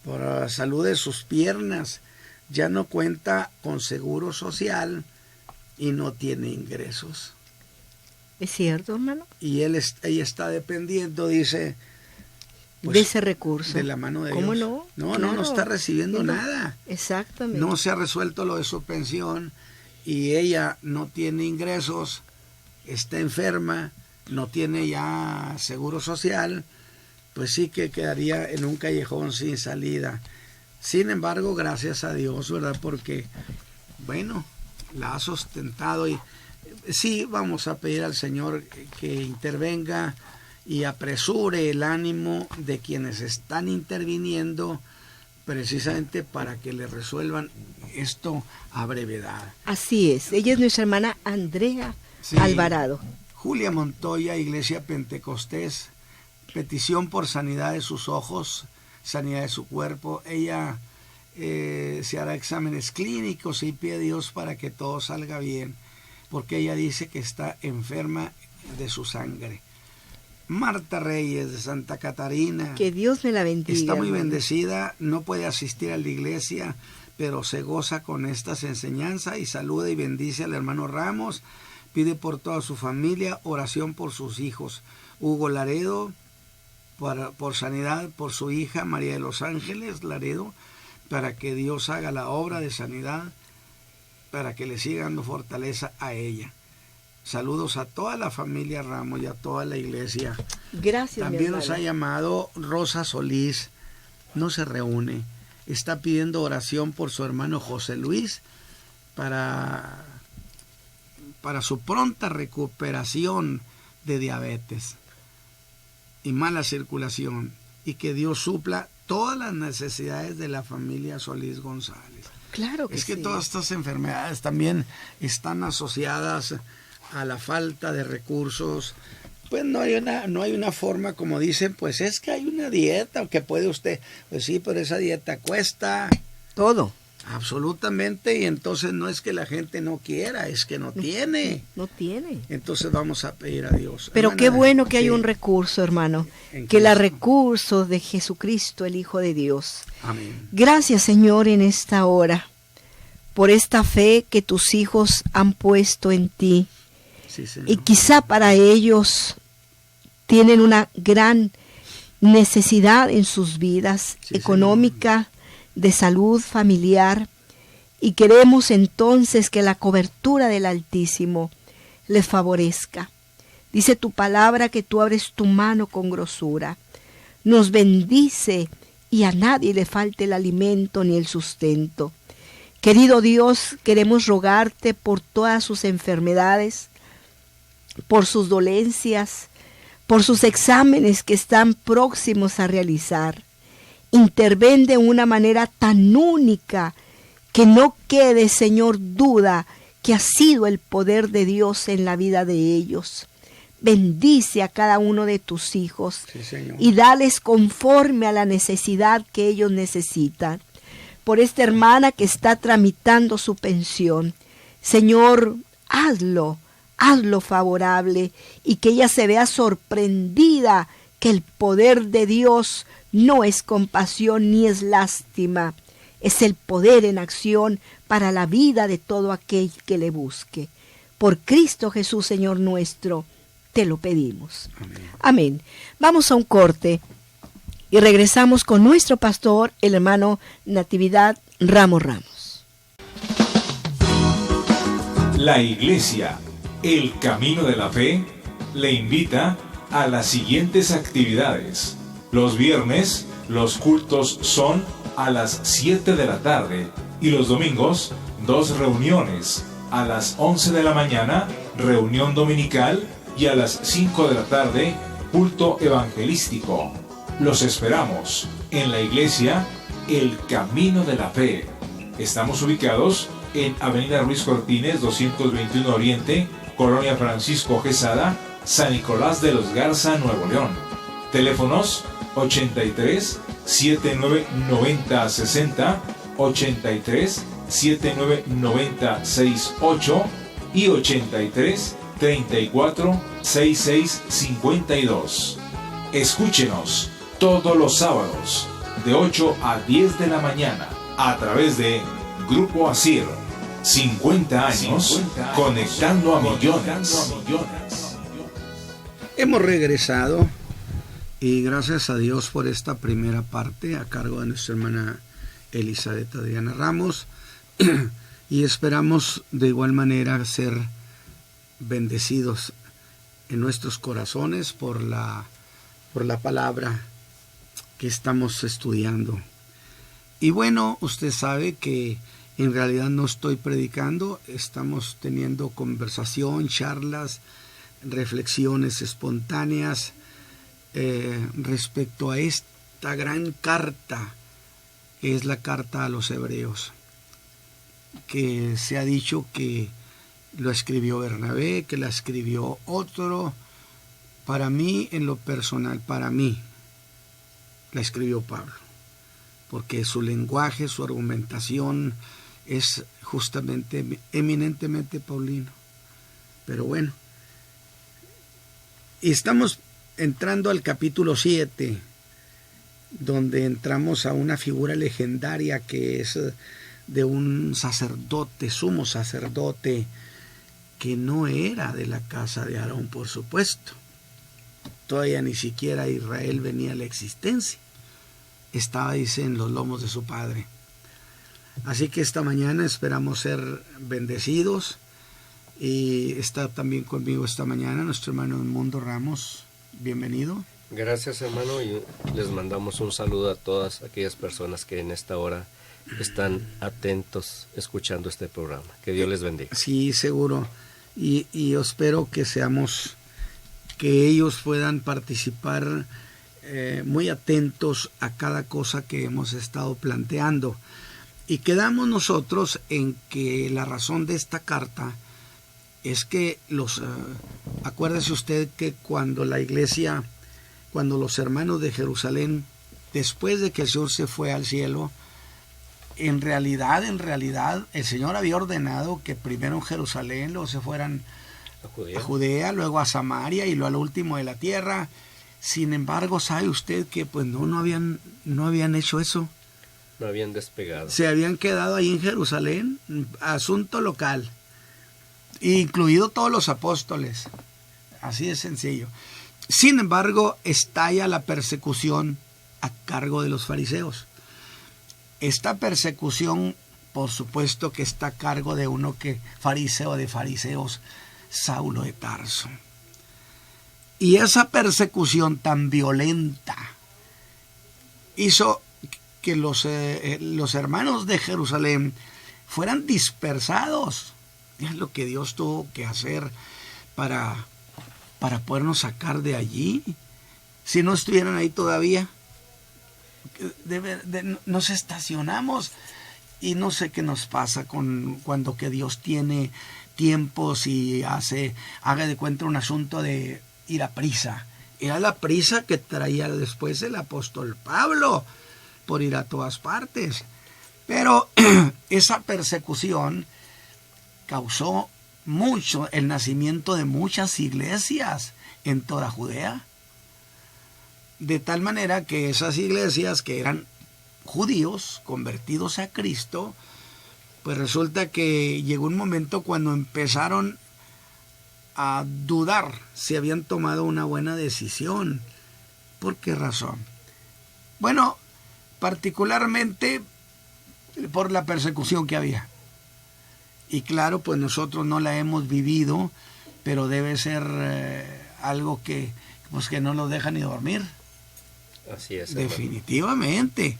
para la salud de sus piernas, ya no cuenta con seguro social y no tiene ingresos. ¿Es cierto, hermano? Y ella está dependiendo, dice, pues, de ese recurso. de la mano de ¿Cómo Dios. no? No Claro. está recibiendo No. nada. Exactamente. No se ha resuelto lo de su pensión y ella no tiene ingresos, está enferma, no tiene ya seguro social, pues sí que quedaría en un callejón sin salida. Sin embargo, gracias a Dios, ¿verdad? Porque, bueno, la ha sustentado, y sí vamos a pedir al Señor que intervenga y apresure el ánimo de quienes están interviniendo, precisamente para que le resuelvan esto a brevedad. Así es. Ella es nuestra hermana Andrea Sí. Alvarado. Julia Montoya, Iglesia Pentecostés, petición por sanidad de sus ojos, sanidad de su cuerpo. Ella se hará exámenes clínicos y pide a Dios para que todo salga bien, porque ella dice que está enferma de su sangre. Marta Reyes, de Santa Catarina. Que Dios me la bendiga. Está muy hermano. bendecida, no puede asistir a la iglesia, pero se goza con estas enseñanzas y saluda y bendice al hermano Ramos. Pide por toda su familia, oración por sus hijos. Hugo Laredo, por sanidad, por su hija María de los Ángeles Laredo, para que Dios haga la obra de sanidad, para que le siga dando fortaleza a ella. Saludos a toda la familia Ramos y a toda la iglesia. Gracias, También mi nos ha hermana. llamado Rosa Solís, no se reúne, está pidiendo oración por su hermano José Luis para su pronta recuperación de diabetes y mala circulación, y que Dios supla todas las necesidades de la familia Solís González. Claro que Es que sí. todas estas enfermedades también están asociadas a la falta de recursos. Pues no hay una forma, como dicen, pues es que hay una dieta, o que puede usted, pues sí, pero esa dieta cuesta Todo. absolutamente, y entonces no es que la gente no quiera, es que no tiene. No tiene. Entonces vamos a pedir a Dios. Pero Hermana, qué bueno que hay sí, un recurso, hermano. en Que el Cristo. recurso de Jesucristo, el Hijo de Dios. Amén. Gracias, Señor, en esta hora, por esta fe que tus hijos han puesto en ti. Sí, Señor. Y quizá para ellos tienen una gran necesidad en sus vidas, Sí, económica, de salud familiar, y queremos entonces que la cobertura del Altísimo les favorezca. Dice tu palabra que tú abres tu mano con grosura, nos bendice y a nadie le falte el alimento ni el sustento. Querido Dios, queremos rogarte por todas sus enfermedades, por sus dolencias, por sus exámenes que están próximos a realizar. Interven de una manera tan única que no quede, Señor, duda que ha sido el poder de Dios en la vida de ellos. Bendice a cada uno de tus hijos Sí, Señor. y dales conforme a la necesidad que ellos necesitan. Por esta hermana que está tramitando su pensión, Señor, hazlo favorable, y que ella se vea sorprendida que el poder de Dios no es compasión ni es lástima, es el poder en acción para la vida de todo aquel que le busque. Por Cristo Jesús, Señor nuestro, te lo pedimos. Amén. Amén. Vamos a un corte y regresamos con nuestro pastor, el hermano Natividad Ramos. La Iglesia, el Camino de la Fe, le invita a las siguientes actividades. Los viernes, los cultos son a las 7 de la tarde y los domingos, 2 reuniones, a las 11 de la mañana, reunión dominical, y a las 5 de la tarde, culto evangelístico. Los esperamos en la Iglesia, el Camino de la Fe. Estamos ubicados en Avenida Ruiz Cortines 221 Oriente, Colonia Francisco Quesada, San Nicolás de los Garza, Nuevo León. Teléfonos 83 7990 60, 83 7990 68 y 83 34 66 52. Escúchenos todos los sábados de 8 a 10 de la mañana a través de Grupo Asir. 50 años conectando a millones. Hemos regresado y gracias a Dios por esta primera parte a cargo de nuestra hermana Elizabeth Adriana Ramos y esperamos de igual manera ser bendecidos en nuestros corazones por la palabra que estamos estudiando. Y bueno, usted sabe que en realidad no estoy predicando, estamos teniendo conversación, charlas, reflexiones espontáneas respecto a esta gran carta que es la carta a los hebreos, que se ha dicho que lo escribió Bernabé, que la escribió otro. Para mí, en lo personal, para mí, la escribió Pablo, porque su lenguaje, su argumentación es justamente, eminentemente paulino. Pero bueno, y estamos entrando al capítulo 7, donde entramos a una figura legendaria que es de un sacerdote, sumo sacerdote, que no era de la casa de Aarón, por supuesto. Todavía ni siquiera Israel venía a la existencia. Estaba, dice, en los lomos de su padre. Así que esta mañana esperamos ser bendecidos. Y está también conmigo esta mañana nuestro hermano Edmundo Ramos. Bienvenido. Gracias, hermano, y les mandamos un saludo a todas aquellas personas que en esta hora están atentos escuchando este programa. Que Dios les bendiga. Sí, seguro. Y yo espero que que ellos puedan participar muy atentos a cada cosa que hemos estado planteando. Y quedamos nosotros en que la razón de esta carta es que acuérdese usted que cuando los hermanos de Jerusalén, después de que el Señor se fue al cielo, en realidad, el Señor había ordenado que primero en Jerusalén, luego se fueran a Judea, luego a Samaria y luego al último de la tierra. Sin embargo, ¿sabe usted que pues no habían hecho eso? No habían despegado. Se habían quedado ahí en Jerusalén, asunto local, incluido todos los apóstoles. Así de sencillo. Sin embargo, estalla la persecución a cargo de los fariseos. Esta persecución, por supuesto, que está a cargo de uno que fariseo de fariseos, Saulo de Tarso. Y esa persecución tan violenta hizo que los hermanos de Jerusalén fueran dispersados. Es lo que Dios tuvo que hacer para podernos sacar de allí. Si no estuvieran ahí todavía, nos estacionamos y no sé qué nos pasa cuando que Dios tiene tiempos y haga de cuenta un asunto de ir a prisa. Era la prisa que traía después el apóstol Pablo por ir a todas partes. Pero esa persecución causó mucho el nacimiento de muchas iglesias en toda Judea. De tal manera que esas iglesias que eran judíos convertidos a Cristo, pues resulta que llegó un momento cuando empezaron a dudar si habían tomado una buena decisión. ¿Por qué razón? Bueno, particularmente por la persecución que había. Y claro, pues nosotros no la hemos vivido, pero debe ser algo que no nos deja ni dormir. Así es. Definitivamente.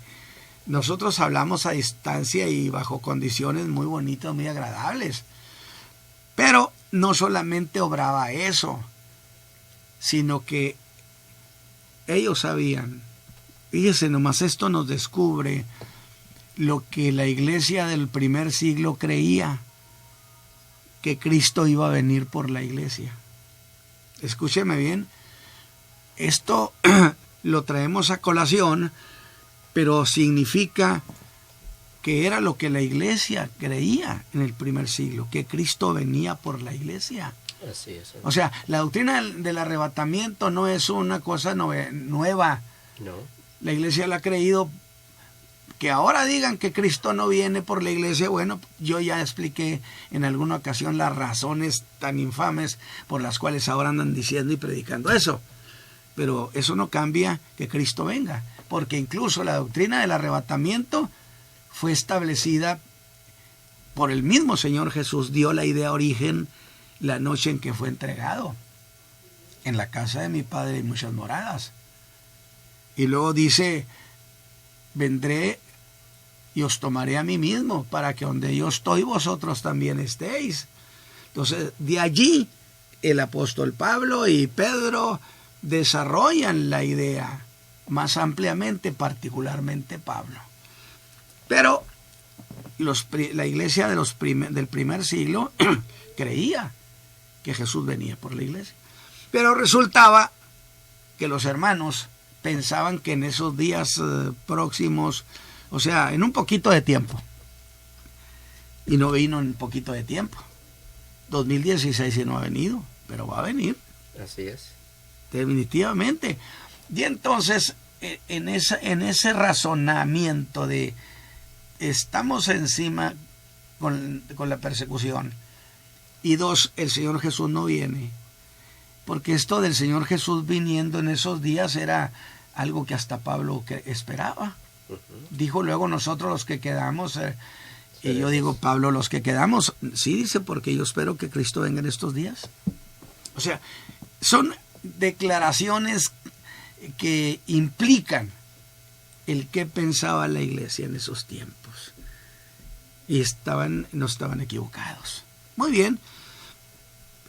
Nosotros hablamos a distancia y bajo condiciones muy bonitas, muy agradables. Pero no solamente obraba eso, sino que ellos sabían. Fíjese nomás, esto nos descubre lo que la iglesia del primer siglo creía, que Cristo iba a venir por la iglesia. Escúcheme bien, esto lo traemos a colación, pero significa que era lo que la iglesia creía en el primer siglo, que Cristo venía por la iglesia. Así es. O sea, la doctrina del arrebatamiento no es una cosa nueva. No. La iglesia la ha creído. Que ahora digan que Cristo no viene por la iglesia, bueno, yo ya expliqué en alguna ocasión las razones tan infames por las cuales ahora andan diciendo y predicando eso. Pero eso no cambia que Cristo venga, porque incluso la doctrina del arrebatamiento fue establecida por el mismo Señor Jesús, dio la idea origen la noche en que fue entregado. En la casa de mi Padre hay muchas moradas. Y luego dice, vendré y os tomaré a mí mismo, para que donde yo estoy vosotros también estéis. Entonces, de allí el apóstol Pablo y Pedro desarrollan la idea más ampliamente, particularmente Pablo. Pero la iglesia del primer siglo creía que Jesús venía por la iglesia. Pero resultaba que los hermanos pensaban que en esos días próximos, o sea, en un poquito de tiempo, y no vino en un poquito de tiempo. 2016 y no ha venido, pero va a venir. Así es. Definitivamente. Y entonces, en ese razonamiento de estamos encima con la persecución, y dos, el Señor Jesús no viene, porque esto del Señor Jesús viniendo en esos días era algo que hasta Pablo esperaba. Dijo luego nosotros los que quedamos, y yo digo, Pablo, los que quedamos, sí dice, porque yo espero que Cristo venga en estos días. O sea, son declaraciones que implican el que pensaba la iglesia en esos tiempos. Y no estaban equivocados. Muy bien.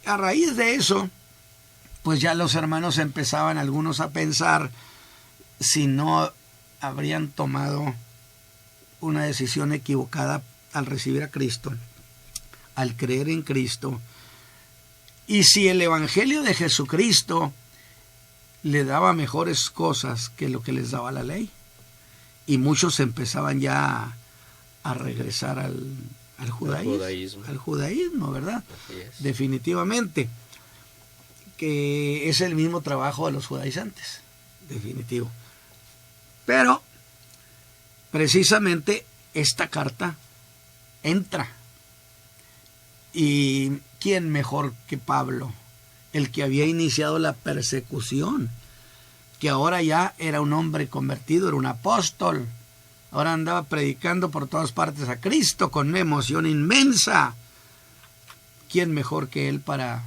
A raíz de eso, pues ya los hermanos empezaban algunos a pensar si no habrían tomado una decisión equivocada al recibir a Cristo, al creer en Cristo, y si el Evangelio de Jesucristo le daba mejores cosas que lo que les daba la ley. Y muchos empezaban ya a regresar al judaísmo, ¿verdad? Así es. Definitivamente, que es el mismo trabajo de los judaizantes, definitivo. Pero, precisamente, esta carta entra. ¿Y quién mejor que Pablo, el que había iniciado la persecución, que ahora ya era un hombre convertido, era un apóstol, ahora andaba predicando por todas partes a Cristo con una emoción inmensa? ¿Quién mejor que él para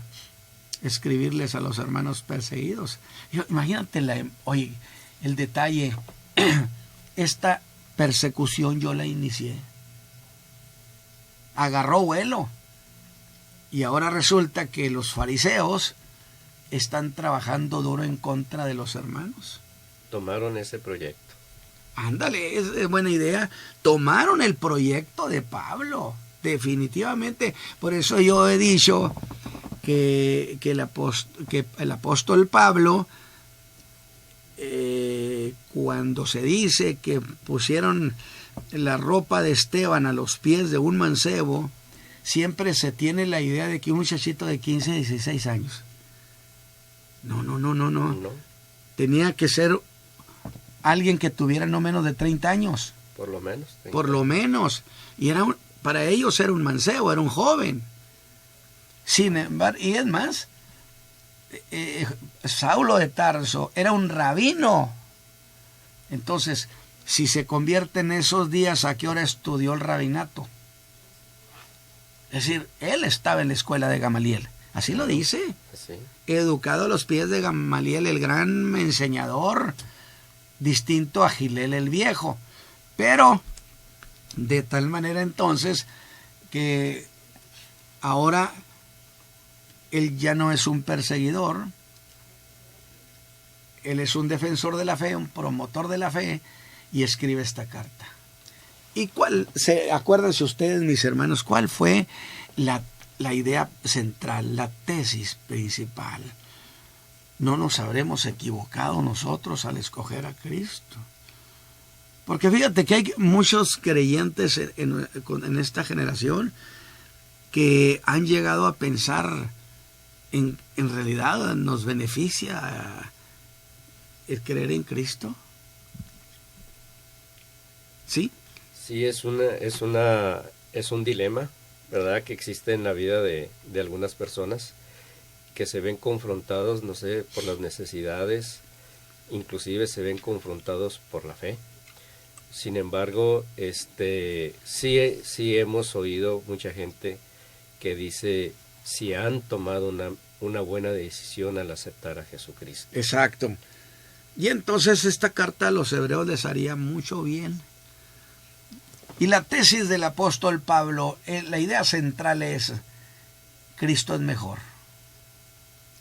escribirles a los hermanos perseguidos? Imagínate el detalle. Esta persecución yo la inicié, agarró vuelo, y ahora resulta que los fariseos están trabajando duro en contra de los hermanos. Tomaron ese proyecto. Ándale, es buena idea. Tomaron el proyecto de Pablo, definitivamente. Por eso yo he dicho que el apóstol Pablo, cuando se dice que pusieron la ropa de Esteban a los pies de un mancebo, siempre se tiene la idea de que un muchachito de 15, 16 años. No. Tenía que ser alguien que tuviera no menos de 30 años. Por lo menos. Por lo menos. Y para ellos era un mancebo, era un joven. Sin embargo, y es más, Saulo de Tarso era un rabino. Entonces, si se convierte en esos días, ¿a qué hora estudió el rabinato? Es decir, él estaba en la escuela de Gamaliel. Así lo dice. Sí. Educado a los pies de Gamaliel, el gran enseñador, distinto a Gilel el viejo. Pero, de tal manera entonces, que ahora él ya no es un perseguidor, él es un defensor de la fe, un promotor de la fe, y escribe esta carta. ¿Y acuérdense ustedes, mis hermanos, cuál fue la la idea central, la tesis principal. No nos habremos equivocado nosotros al escoger a Cristo. Porque fíjate que hay muchos creyentes en esta generación que han llegado a pensar en realidad nos beneficia el creer en Cristo. ¿Sí? Sí, es un dilema, ¿verdad?, que existe en la vida de algunas personas que se ven confrontados, no sé, por las necesidades, inclusive se ven confrontados por la fe. Sin embargo, sí hemos oído mucha gente que dice si han tomado una buena decisión al aceptar a Jesucristo. Exacto. Y entonces esta carta a los hebreos les haría mucho bien. Y la tesis del apóstol Pablo, la idea central es: Cristo es mejor.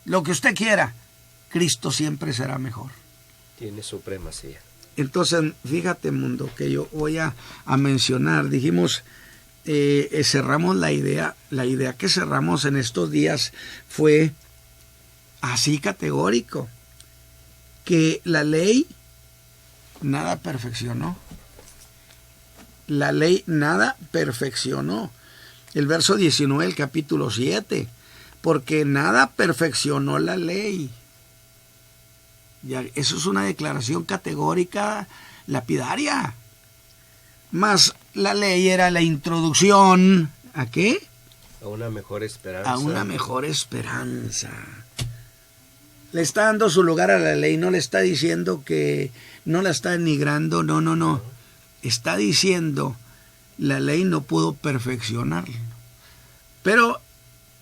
Lo que usted quiera, Cristo siempre será mejor. Tiene supremacía. Entonces, fíjate, mundo, que yo voy a mencionar, dijimos, cerramos la idea que cerramos en estos días fue así categórico, que la ley nada perfeccionó. La ley nada perfeccionó. El verso 19 del capítulo 7, porque nada perfeccionó la ley. Ya, eso es una declaración categórica, lapidaria. Mas la ley era la introducción, ¿a qué? A una mejor esperanza. A una mejor esperanza. Le está dando su lugar a la ley, no le está diciendo que no la está denigrando, no. Está diciendo, la ley no pudo perfeccionarlo. Pero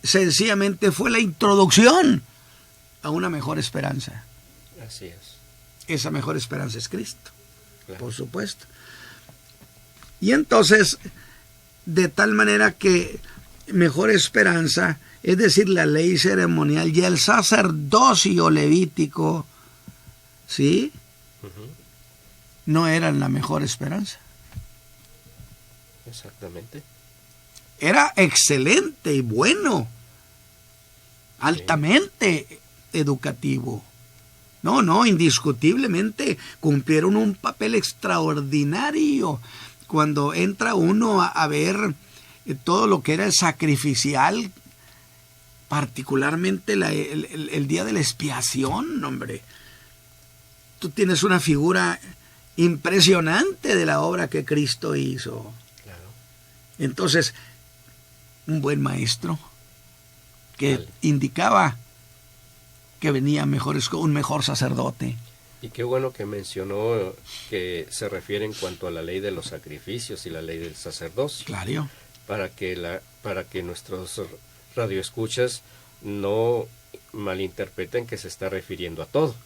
sencillamente fue la introducción a una mejor esperanza. Así es. Esa mejor esperanza es Cristo, Claro. por supuesto. Y entonces, de tal manera que mejor esperanza, es decir, la ley ceremonial y el sacerdocio levítico, ¿sí? Uh-huh. No eran la mejor esperanza. Exactamente. Era excelente y bueno, altamente educativo. No, indiscutiblemente cumplieron un papel extraordinario. Cuando entra uno a ver todo lo que era el sacrificial, particularmente el día de la expiación, hombre. Tú tienes una figura impresionante de la obra que Cristo hizo. Claro. Entonces, un buen maestro que Vale. indicaba que venía un mejor sacerdote. Y qué bueno que mencionó que se refiere en cuanto a la ley de los sacrificios y la ley del sacerdocio. Claro. Para que nuestros radioescuchas no malinterpreten que se está refiriendo a todo.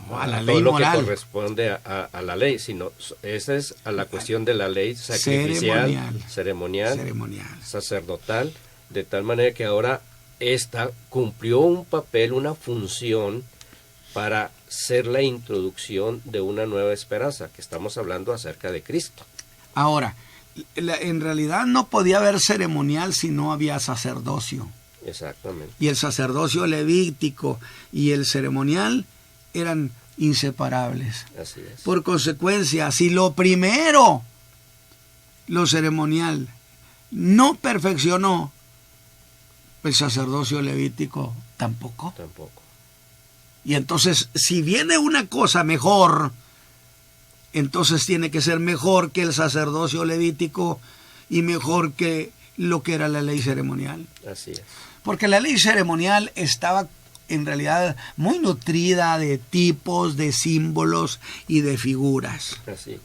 No, a la todo ley lo moral. que corresponde a la ley, sino esa es a la cuestión de la ley sacrificial, ceremonial, sacerdotal, de tal manera que ahora esta cumplió un papel, una función para ser la introducción de una nueva esperanza, que estamos hablando acerca de Cristo. Ahora, en realidad no podía haber ceremonial si no había sacerdocio. Exactamente. Y el sacerdocio levítico y el ceremonial eran inseparables. Así es. Por consecuencia, si lo primero, lo ceremonial, no perfeccionó, el sacerdocio levítico tampoco. Tampoco. Y entonces, si viene una cosa mejor, entonces tiene que ser mejor que el sacerdocio levítico y mejor que lo que era la ley ceremonial. Así es. Porque la ley ceremonial estaba en realidad muy nutrida de tipos, de símbolos y de figuras. Así.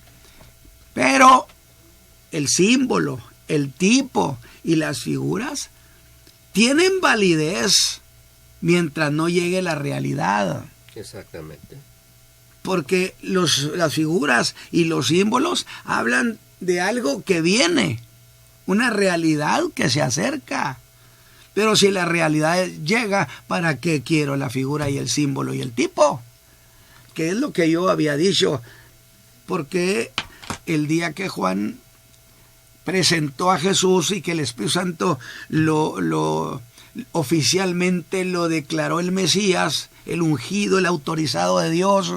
Pero el símbolo, el tipo y las figuras tienen validez mientras no llegue la realidad. Exactamente. Porque las figuras y los símbolos hablan de algo que viene, una realidad que se acerca. Pero si la realidad llega, ¿para qué quiero la figura y el símbolo y el tipo? Que es lo que yo había dicho. Porque el día que Juan presentó a Jesús y que el Espíritu Santo oficialmente lo declaró el Mesías, el ungido, el autorizado de Dios,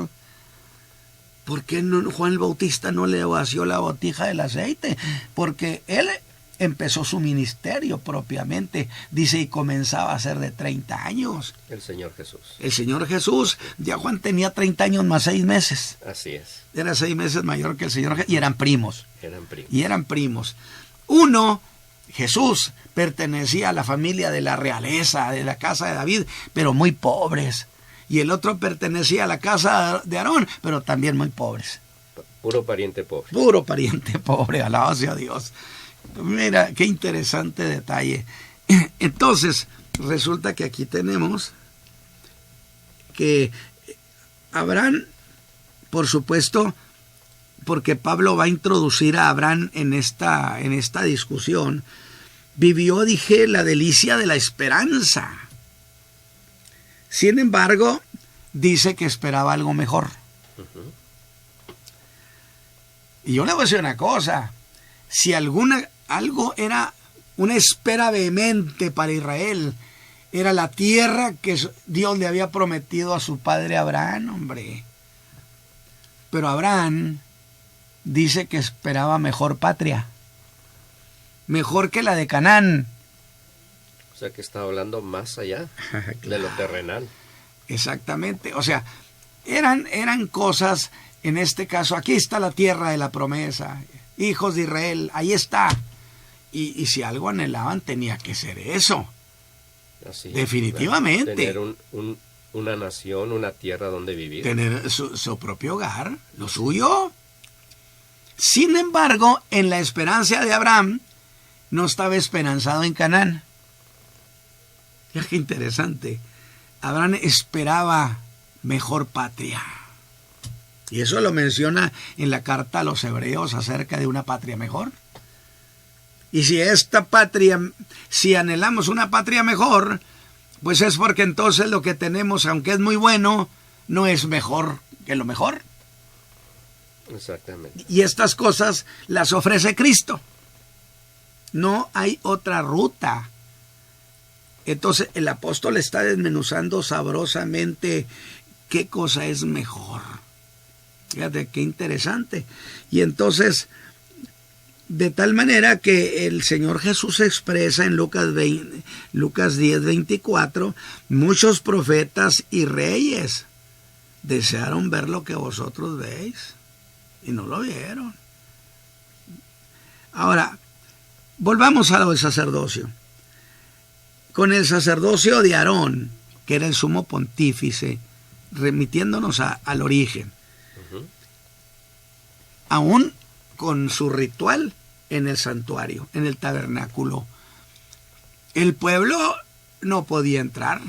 ¿por qué Juan el Bautista no le vació la botija del aceite? Porque él empezó su ministerio propiamente, dice, y comenzaba a ser de 30 años. El Señor Jesús. El Señor Jesús, ya Juan tenía 30 años más 6 meses. Así es. Era 6 meses mayor que el Señor Jesús, y eran primos. Y eran primos. Uno, Jesús, pertenecía a la familia de la realeza, de la casa de David, pero muy pobres. Y el otro pertenecía a la casa de Aarón, pero también muy pobres. Puro pariente pobre. Puro pariente pobre, alabado sea Dios. Mira, qué interesante detalle. Entonces, resulta que aquí tenemos que Abraham, por supuesto, porque Pablo va a introducir a Abraham en esta discusión, vivió, dije, la delicia de la esperanza. Sin embargo, dice que esperaba algo mejor. Y yo le voy a decir una cosa, si algo era una espera vehemente para Israel, era la tierra que Dios le había prometido a su padre Abraham, hombre. Pero Abraham dice que esperaba mejor patria, mejor que la de Canaán. O sea que está hablando más allá de lo terrenal. Exactamente, o sea, eran cosas, en este caso, aquí está la tierra de la promesa, hijos de Israel, ahí está. Y si algo anhelaban tenía que ser eso. Así, definitivamente. Tener una nación, una tierra donde vivir. Tener su propio hogar, lo suyo. Sin embargo, en la esperanza de Abraham, no estaba esperanzado en Canaán. Ya qué interesante. Abraham esperaba mejor patria. Y eso lo menciona en la carta a los hebreos acerca de una patria mejor. Y si esta patria, si anhelamos una patria mejor, pues es porque entonces lo que tenemos, aunque es muy bueno, no es mejor que lo mejor. Exactamente. Y estas cosas las ofrece Cristo. No hay otra ruta. Entonces el apóstol está desmenuzando sabrosamente qué cosa es mejor. Fíjate qué interesante. Y entonces, de tal manera que el Señor Jesús expresa en Lucas 10:24, muchos profetas y reyes desearon ver lo que vosotros veis y no lo vieron. Ahora, volvamos a lo del sacerdocio. Con el sacerdocio de Aarón, que era el sumo pontífice, remitiéndonos al origen, aún con su ritual en el santuario, en el tabernáculo, el pueblo no podía entrar,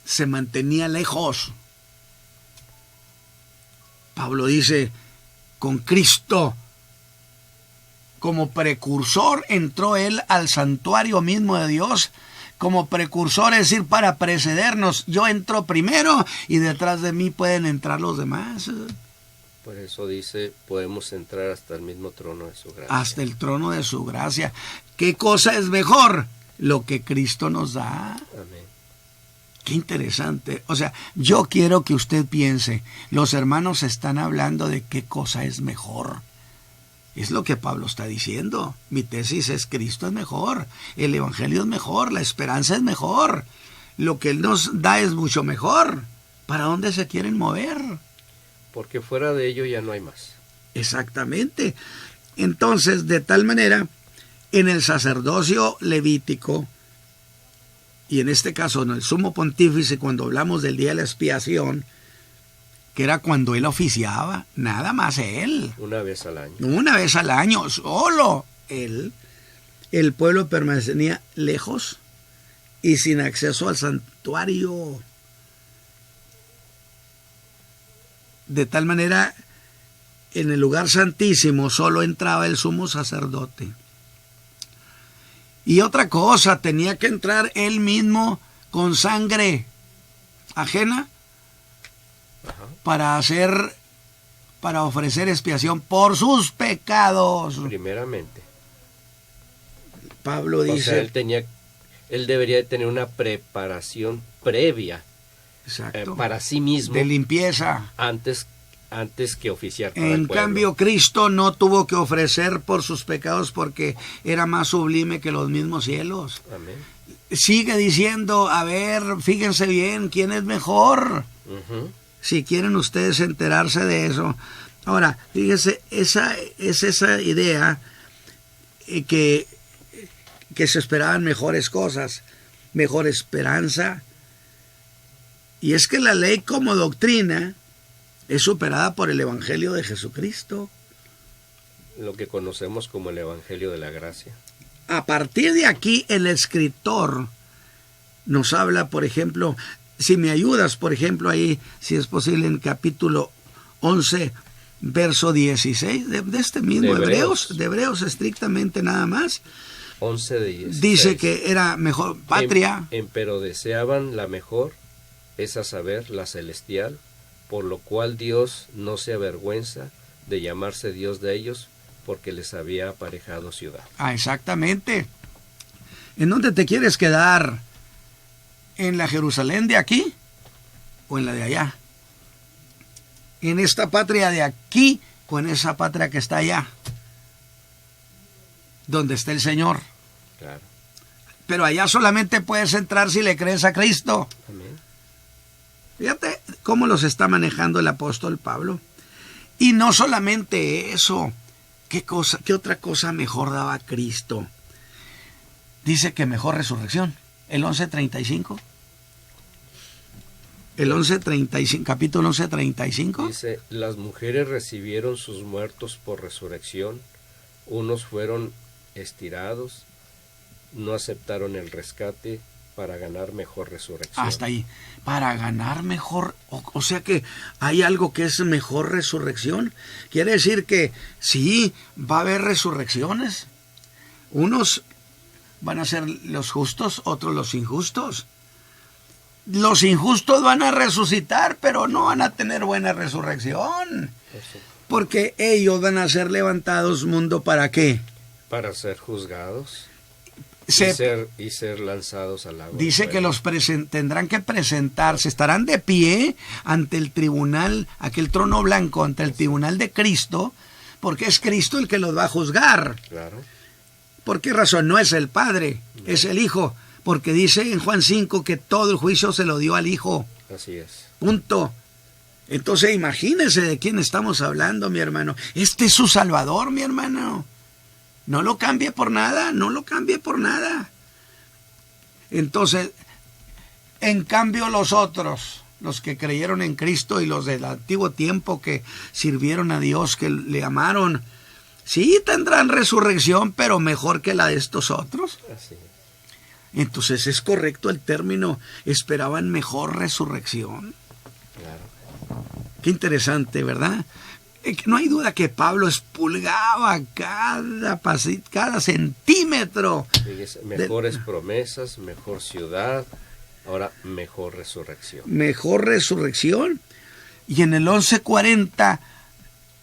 se mantenía lejos. Pablo dice, con Cristo como precursor entró él al santuario mismo de Dios, como precursor, es decir, para precedernos. Yo entro primero y detrás de mí pueden entrar los demás. Por eso dice, podemos entrar hasta el mismo trono de su gracia. Hasta el trono de su gracia. ¿Qué cosa es mejor? Lo que Cristo nos da. Amén. Qué interesante. O sea, yo quiero que usted piense, los hermanos están hablando de qué cosa es mejor. Es lo que Pablo está diciendo. Mi tesis es Cristo es mejor, el Evangelio es mejor, la esperanza es mejor. Lo que Él nos da es mucho mejor. ¿Para dónde se quieren mover? Porque fuera de ello ya no hay más. Exactamente. Entonces, de tal manera, en el sacerdocio levítico, y en este caso en el sumo pontífice, cuando hablamos del día de la expiación, que era cuando él oficiaba, nada más él. Una vez al año. Una vez al año, solo él. El pueblo permanecía lejos y sin acceso al santuario. De tal manera, en el lugar santísimo solo entraba el sumo sacerdote. Y otra cosa, tenía que entrar él mismo con sangre ajena. Para ofrecer expiación por sus pecados. Primeramente. Pablo dice... O sea, él debería tener una preparación previa para sí mismo. De limpieza. Antes que oficiar para el pueblo. En cambio, Cristo no tuvo que ofrecer por sus pecados porque era más sublime que los mismos cielos. Amén. Sigue diciendo, a ver, fíjense bien, ¿quién es mejor? Si quieren ustedes enterarse de eso. Ahora, fíjense, esa idea que se esperaban mejores cosas, mejor esperanza. Y es que la ley como doctrina es superada por el Evangelio de Jesucristo. Lo que conocemos como el Evangelio de la Gracia. A partir de aquí, el escritor nos habla, por ejemplo, si me ayudas, por ejemplo, ahí, si es posible, en capítulo 11, verso 16, de este mismo de Hebreos estrictamente nada más. 11 de 16. Dice que era mejor patria. Pero deseaban la mejor, es a saber, la celestial, por lo cual Dios no se avergüenza de llamarse Dios de ellos, porque les había aparejado ciudad. Exactamente. ¿En dónde te quieres quedar? ¿En la Jerusalén de aquí o en la de allá? ¿En esta patria de aquí o en esa patria que está allá? Donde está el Señor. Claro. Pero allá solamente puedes entrar si le crees a Cristo. Amén. Fíjate cómo los está manejando el apóstol Pablo. Y no solamente eso. ¿Qué otra cosa mejor daba Cristo? Dice que mejor resurrección. El 11:35. El 11:35, capítulo 11:35. Dice, las mujeres recibieron sus muertos por resurrección. Unos fueron estirados, no aceptaron el rescate para ganar mejor resurrección. Hasta ahí, para ganar mejor, o sea que hay algo que es mejor resurrección. Quiere decir que sí, va a haber resurrecciones. Unos van a ser los justos, otros los injustos. Los injustos van a resucitar, pero no van a tener buena resurrección. Porque ellos van a ser levantados, mundo, ¿para qué? Para ser juzgados y ser lanzados al agua. Dice que los tendrán que presentarse, estarán de pie ante el tribunal, aquel trono blanco, ante el tribunal de Cristo, porque es Cristo el que los va a juzgar. Claro. ¿Por qué razón? No es el Padre, no. Es el Hijo, porque dice en Juan 5 que todo el juicio se lo dio al Hijo. Así es. Punto. Entonces imagínense de quién estamos hablando, mi hermano. Este es su Salvador, mi hermano. No lo cambie por nada, no lo cambie por nada. Entonces, en cambio los otros, los que creyeron en Cristo y los del antiguo tiempo que sirvieron a Dios, que le amaron, sí tendrán resurrección, pero mejor que la de estos otros. Así es. Entonces es correcto el término, esperaban mejor resurrección. Claro. Qué interesante, ¿verdad? No hay duda que Pablo expulgaba cada centímetro. Mejores promesas, mejor ciudad, ahora mejor resurrección. Mejor resurrección. Y en el 11:40,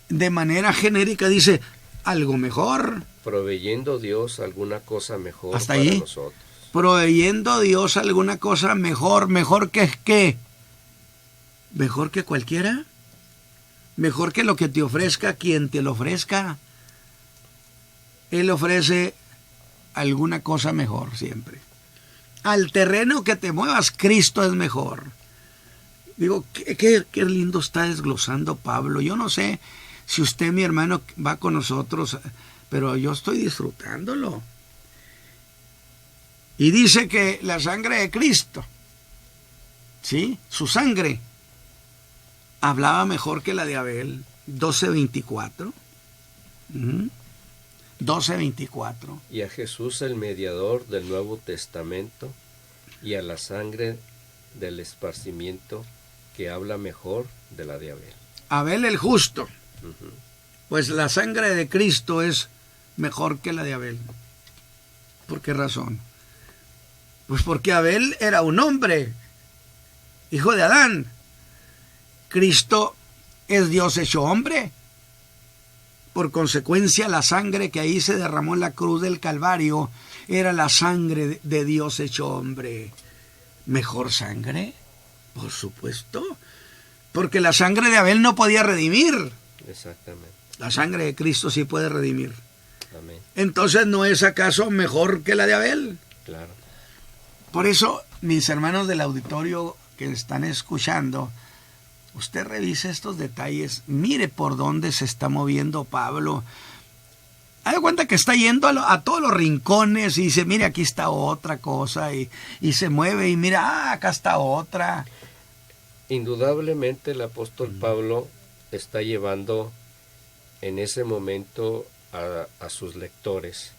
de manera genérica, dice, algo mejor. Proveyendo Dios alguna cosa mejor hasta para ahí. nosotros. Proveyendo Dios alguna cosa mejor. ¿Mejor que qué? ¿Mejor que cualquiera? Mejor que lo que te ofrezca quien te lo ofrezca. Él ofrece alguna cosa mejor siempre. Al terreno que te muevas, Cristo es mejor. Digo, qué lindo está desglosando Pablo. Yo no sé si usted, mi hermano, va con nosotros, pero yo estoy disfrutándolo. Y dice que la sangre de Cristo, ¿sí? Su sangre hablaba mejor que la de Abel. 12:24. 12:24. Y a Jesús, el mediador del Nuevo Testamento, y a la sangre del esparcimiento, que habla mejor de la de Abel. Abel el justo. Pues la sangre de Cristo es mejor que la de Abel. ¿Por qué razón? Pues porque Abel era un hombre, hijo de Adán. Cristo es Dios hecho hombre. Por consecuencia, la sangre que ahí se derramó en la cruz del Calvario era la sangre de Dios hecho hombre. ¿Mejor sangre? Por supuesto. Porque la sangre de Abel no podía redimir. Exactamente. La sangre de Cristo sí puede redimir. Amén. Entonces, ¿no es acaso mejor que la de Abel? Claro. Por eso, mis hermanos del auditorio que están escuchando, usted revise estos detalles, mire por dónde se está moviendo Pablo. Haga cuenta que está yendo a todos los rincones y dice, mire, aquí está otra cosa, y se mueve y mira, acá está otra. Indudablemente el apóstol Pablo está llevando en ese momento a sus lectores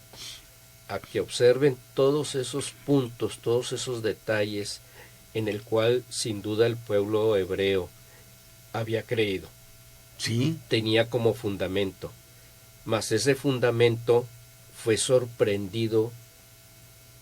a que observen todos esos puntos, todos esos detalles en el cual sin duda el pueblo hebreo había creído. Sí. Tenía como fundamento, mas ese fundamento fue sorprendido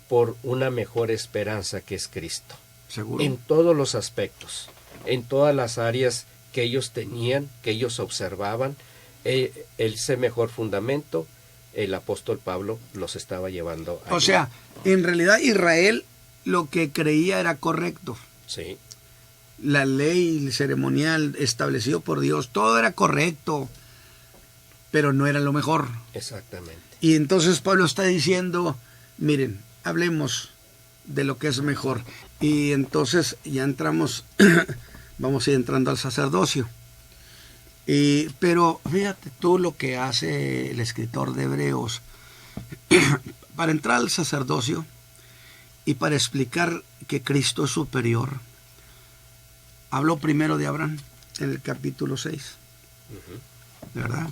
por una mejor esperanza que es Cristo. ¿Seguro? En todos los aspectos, en todas las áreas que ellos tenían, que ellos observaban, ese mejor fundamento, el apóstol Pablo los estaba llevando allí. O sea, en realidad Israel lo que creía era correcto. Sí. La ley ceremonial establecido por Dios, todo era correcto, pero no era lo mejor. Exactamente. Y entonces Pablo está diciendo, miren, hablemos de lo que es mejor. Y entonces ya entramos, vamos a ir entrando al sacerdocio. Pero fíjate tú lo que hace el escritor de Hebreos para entrar al sacerdocio y para explicar que Cristo es superior. Habló primero de Abraham en el capítulo 6, ¿verdad?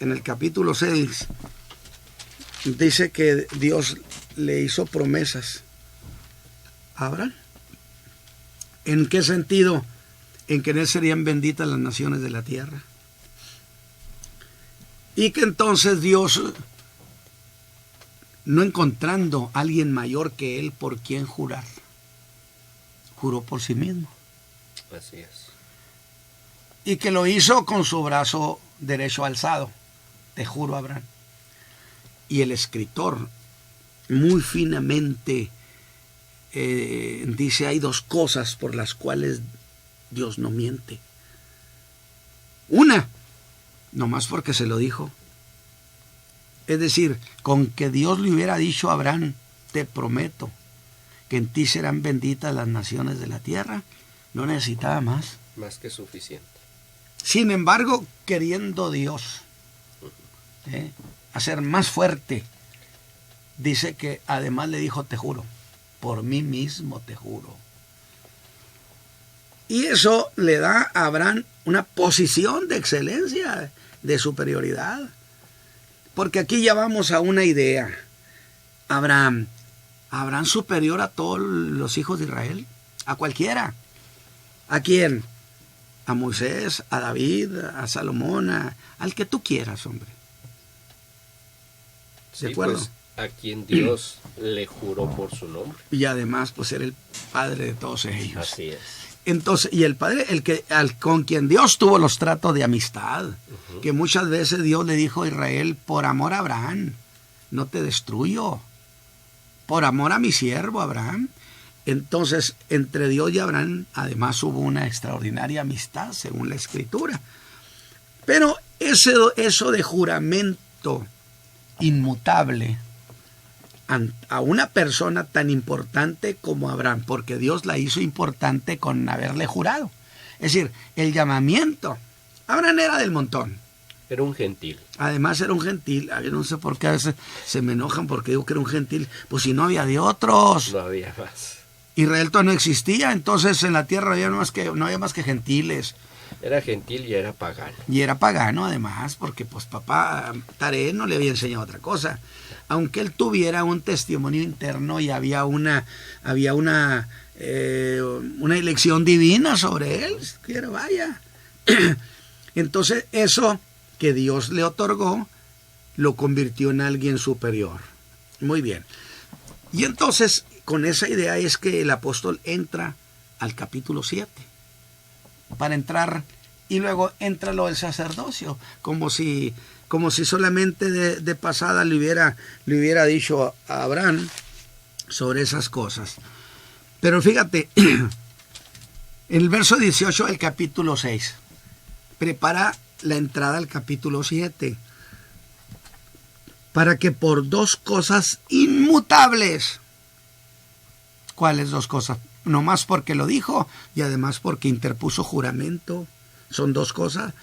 En el capítulo 6 dice que Dios le hizo promesas a Abraham. ¿En qué sentido? En que en él serían benditas las naciones de la tierra. Y que entonces Dios, no encontrando a alguien mayor que él por quien jurar, juró por sí mismo. Así es. Y que lo hizo con su brazo derecho alzado. Te juro, Abraham. Y el escritor, muy finamente, dice, hay dos cosas por las cuales Dios no miente. Una, nomás porque se lo dijo. Es decir, con que Dios le hubiera dicho a Abraham, te prometo que en ti serán benditas las naciones de la tierra, no necesitaba más. Más que suficiente. Sin embargo, queriendo Dios hacer más fuerte, dice que además le dijo, te juro, por mí mismo te juro. Y eso le da a Abraham una posición de excelencia, de superioridad. Porque aquí ya vamos a una idea. Abraham superior a todos los hijos de Israel, a cualquiera. ¿A quién? A Moisés, a David, a Salomón, al que tú quieras, hombre. ¿De acuerdo? Pues, a quien Dios le juró por su nombre. Y además, pues era el padre de todos ellos. Así es. Entonces, y el padre, con quien Dios tuvo los tratos de amistad, que muchas veces Dios le dijo a Israel, por amor a Abraham, no te destruyo, por amor a mi siervo Abraham. Entonces, entre Dios y Abraham, además hubo una extraordinaria amistad, según la Escritura. Pero eso de juramento inmutable a una persona tan importante como Abraham, porque Dios la hizo importante con haberle jurado. Es decir, el llamamiento. Abraham era del montón. Era un gentil. Además era un gentil. No sé por qué a veces se me enojan porque digo que era un gentil. Pues si no había de otros. No había más. Israel todavía no existía, entonces en la tierra no había más que gentiles. Era gentil y era pagano. Y era pagano además, porque pues papá Taré no le había enseñado otra cosa. Aunque él tuviera un testimonio interno y había una elección divina sobre él, quiera vaya. Entonces eso que Dios le otorgó lo convirtió en alguien superior. Muy bien. Y entonces con esa idea es que el apóstol entra al capítulo 7 para entrar, y luego entra lo del sacerdocio, como si como si solamente de pasada le hubiera dicho a Abraham sobre esas cosas. Pero fíjate, en el verso 18 del capítulo 6, prepara la entrada al capítulo 7, para que por 2 cosas inmutables. ¿Cuáles 2 cosas? Nomás porque lo dijo y además porque interpuso juramento. Son 2 cosas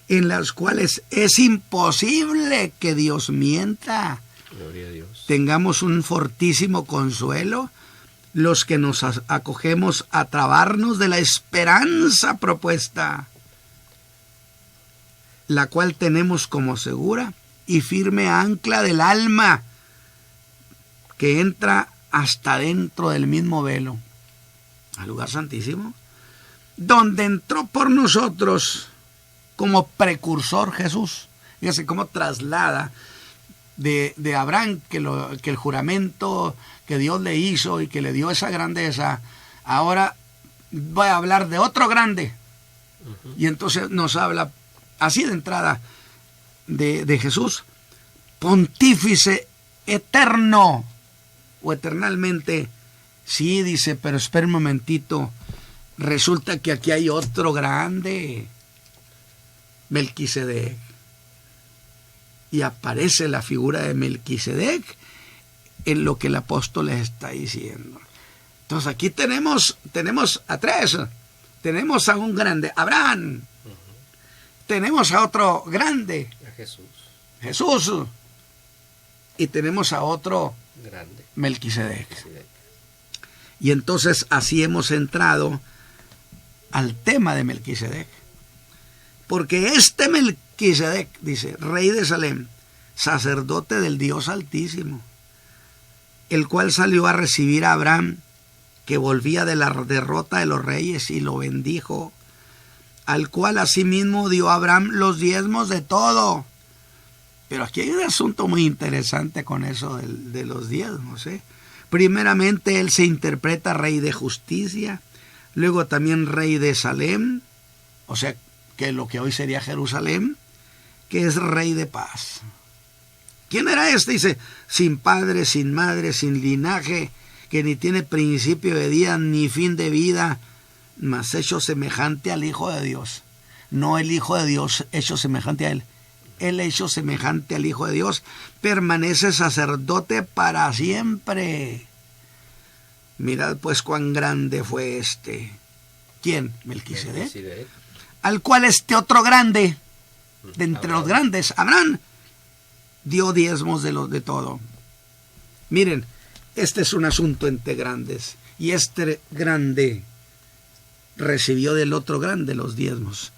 en las cuales es imposible que Dios mienta. Gloria a Dios. Tengamos un fortísimo consuelo los que nos acogemos a trabarnos de la esperanza propuesta, la cual tenemos como segura y firme ancla del alma, que entra hasta dentro del mismo velo, al lugar santísimo, donde entró por nosotros como precursor Jesús. Fíjese cómo traslada de Abraham, que el juramento que Dios le hizo y que le dio esa grandeza, ahora voy a hablar de otro grande. Y entonces nos habla así de entrada de Jesús, pontífice eterno o eternalmente. Sí, dice, pero espera un momentito, resulta que aquí hay otro grande, Melquisedec. Y aparece la figura de Melquisedec en lo que el apóstol les está diciendo. Entonces aquí tenemos a 3. Tenemos a un grande, Abraham. Tenemos a otro grande, A Jesús. Y tenemos a otro grande, Melquisedec. Y entonces así hemos entrado al tema de Melquisedec. Porque este Melquisedec, dice, rey de Salem, sacerdote del Dios Altísimo, el cual salió a recibir a Abraham, que volvía de la derrota de los reyes, y lo bendijo, al cual asimismo dio a Abraham los diezmos de todo. Pero aquí hay un asunto muy interesante con eso de los diezmos, ¿eh? Primeramente, él se interpreta rey de justicia, luego también rey de Salem, o sea, que lo que hoy sería Jerusalén, que es rey de paz. ¿Quién era este? Dice, sin padre, sin madre, sin linaje, que ni tiene principio de día ni fin de vida, mas hecho semejante al Hijo de Dios. No el Hijo de Dios hecho semejante a él. Él hecho semejante al Hijo de Dios, permanece sacerdote para siempre. Mirad pues cuán grande fue este. ¿Quién? Melquisedec. Al cual este otro grande, de entre los grandes, Abraham, dio diezmos de todo. Miren, este es un asunto entre grandes. Y este grande recibió del otro grande los diezmos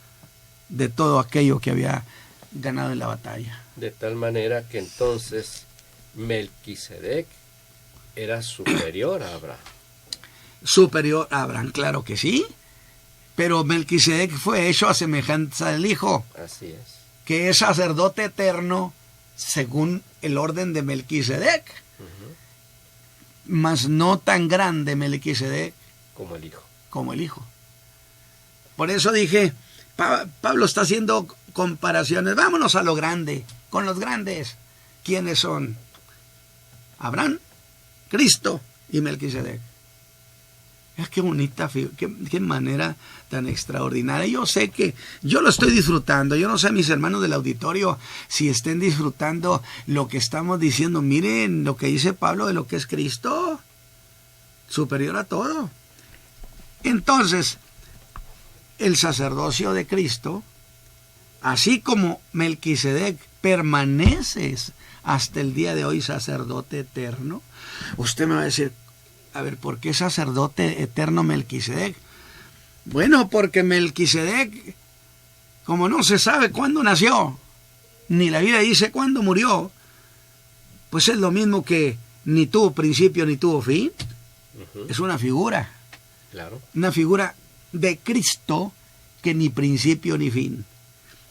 de todo aquello que había ganado en la batalla. De tal manera que entonces Melquisedec era superior a Abraham. Superior a Abraham, claro que sí. Pero Melquisedec fue hecho a semejanza del Hijo. Así es. Que es sacerdote eterno según el orden de Melquisedec. Mas no tan grande Melquisedec como el Hijo. Como el Hijo. Por eso dije, Pablo está haciendo comparaciones. Vámonos a lo grande, con los grandes. ¿Quiénes son? Abraham, Cristo y Melquisedec. Qué bonita, qué manera tan extraordinaria. Yo sé que yo lo estoy disfrutando. Yo no sé, mis hermanos del auditorio, si estén disfrutando lo que estamos diciendo. Miren lo que dice Pablo de lo que es Cristo, superior a todo. Entonces, el sacerdocio de Cristo, así como Melquisedec permanece hasta el día de hoy sacerdote eterno. Usted me va a decir, a ver, ¿por qué sacerdote eterno Melquisedec? Bueno, porque Melquisedec, como no se sabe cuándo nació, ni la Biblia dice cuándo murió, pues es lo mismo que ni tuvo principio ni tuvo fin. Es una figura. Claro. Una figura de Cristo que ni principio ni fin.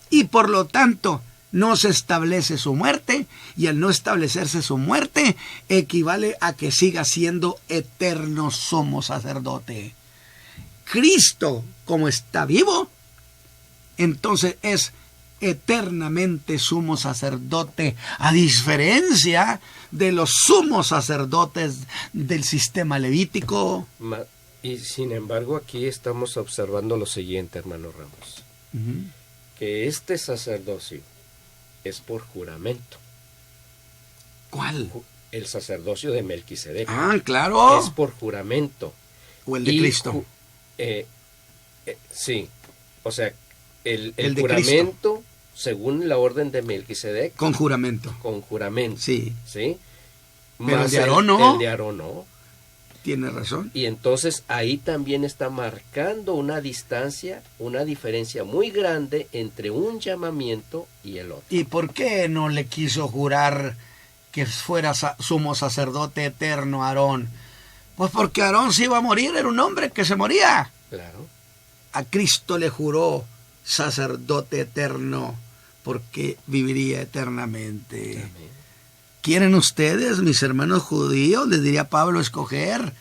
Y por lo tanto, no se establece su muerte, y al no establecerse su muerte, equivale a que siga siendo eterno sumo sacerdote. Cristo, como está vivo, entonces es eternamente sumo sacerdote, a diferencia de los sumos sacerdotes del sistema levítico. Y sin embargo aquí estamos observando lo siguiente, hermano Ramos, que este sacerdocio es por juramento. ¿Cuál? El sacerdocio de Melquisedec. Ah, claro. Es por juramento. O el de Cristo. Sí, o sea, el de juramento, Cristo, según la orden de Melquisedec. Con juramento. Con juramento. Sí. ¿Sí? Pero más el de Aarón no. El de Aarón no. Tiene razón. Y entonces ahí también está marcando una distancia, una diferencia muy grande entre un llamamiento y el otro. ¿Y por qué no le quiso jurar que fuera sumo sacerdote eterno a Aarón? Pues porque Aarón se iba a morir, era un hombre que se moría. Claro. A Cristo le juró sacerdote eterno porque viviría eternamente. Amén. ¿Quieren ustedes, mis hermanos judíos, les diría Pablo, escoger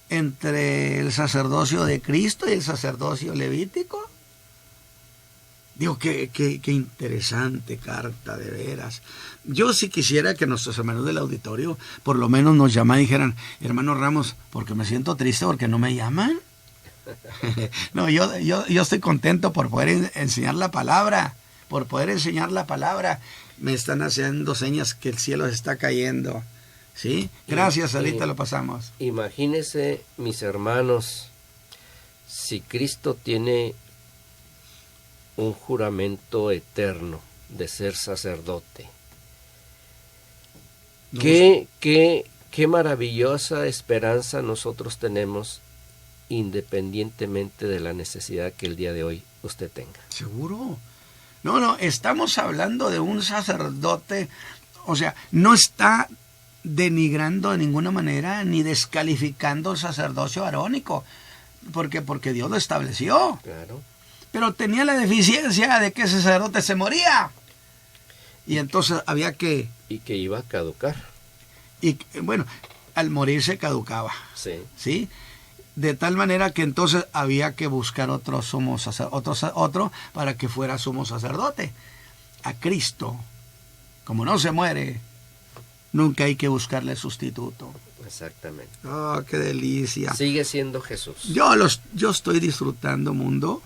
entre el sacerdocio de Cristo y el sacerdocio levítico? Digo, qué interesante carta, de veras. Yo sí quisiera que nuestros hermanos del auditorio por lo menos nos llamaran y dijeran, hermano Ramos, porque me siento triste porque no me llaman. No, yo estoy contento por poder enseñar la palabra, Me están haciendo señas que el cielo se está cayendo. ¿Sí? Gracias, ahorita lo pasamos. Imagínense, mis hermanos, si Cristo tiene un juramento eterno de ser sacerdote. Qué maravillosa esperanza nosotros tenemos, independientemente de la necesidad que el día de hoy usted tenga. ¿Seguro? No, estamos hablando de un sacerdote, o sea, no está denigrando de ninguna manera ni descalificando el sacerdocio arónico, porque Dios lo estableció. Claro. Pero tenía la deficiencia de que ese sacerdote se moría. Y entonces había que... Y que iba a caducar. Y bueno, al morir se caducaba. Sí. ¿Sí? De tal manera que entonces había que buscar otro para que fuera sumo sacerdote. A Cristo, como no se muere, nunca hay que buscarle sustituto. Exactamente. Oh, qué delicia. Sigue siendo Jesús. Yo estoy disfrutando, mundo,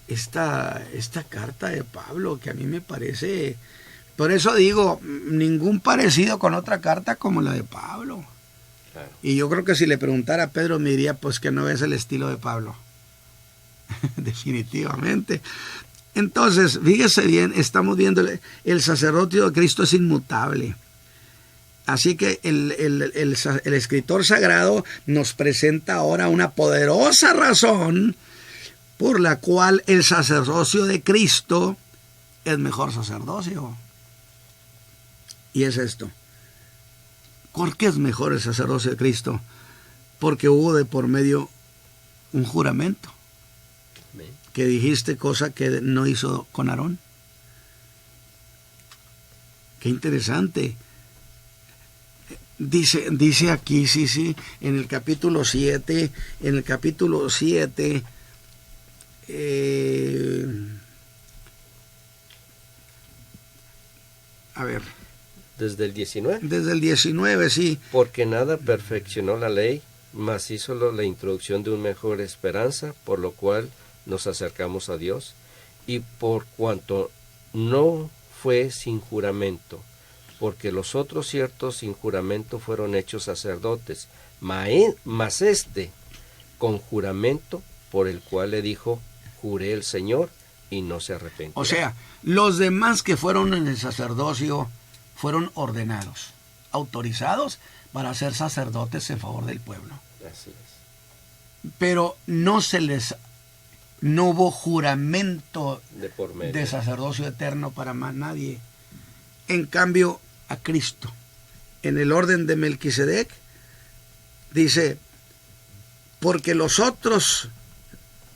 esta carta de Pablo, que a mí me parece, por eso digo, ningún parecido con otra carta como la de Pablo. Claro. Y yo creo que si le preguntara a Pedro me diría pues que no es el estilo de Pablo. Definitivamente. Entonces, fíjese bien, estamos viendo el sacerdocio de Cristo es inmutable. Así que el escritor sagrado nos presenta ahora una poderosa razón por la cual el sacerdocio de Cristo es mejor sacerdocio. Y es esto. ¿Por qué es mejor el sacerdocio de Cristo? Porque hubo de por medio un juramento. Que dijiste cosa que no hizo con Aarón. Qué interesante. Dice aquí, sí, en el capítulo 7, a ver. ¿Desde el 19? Desde el 19, sí. Porque nada perfeccionó la ley, mas hízolo la introducción de una mejor esperanza, por lo cual nos acercamos a Dios, y por cuanto no fue sin juramento, porque los otros ciertos sin juramento fueron hechos sacerdotes, mas este con juramento, por el cual le dijo, juré el Señor, y no se arrepentirá. O sea, los demás que fueron en el sacerdocio fueron ordenados, autorizados para ser sacerdotes en favor del pueblo. Así es. Pero no hubo juramento de por medio de sacerdocio eterno para más nadie. En cambio, a Cristo, en el orden de Melquisedec, dice, porque los otros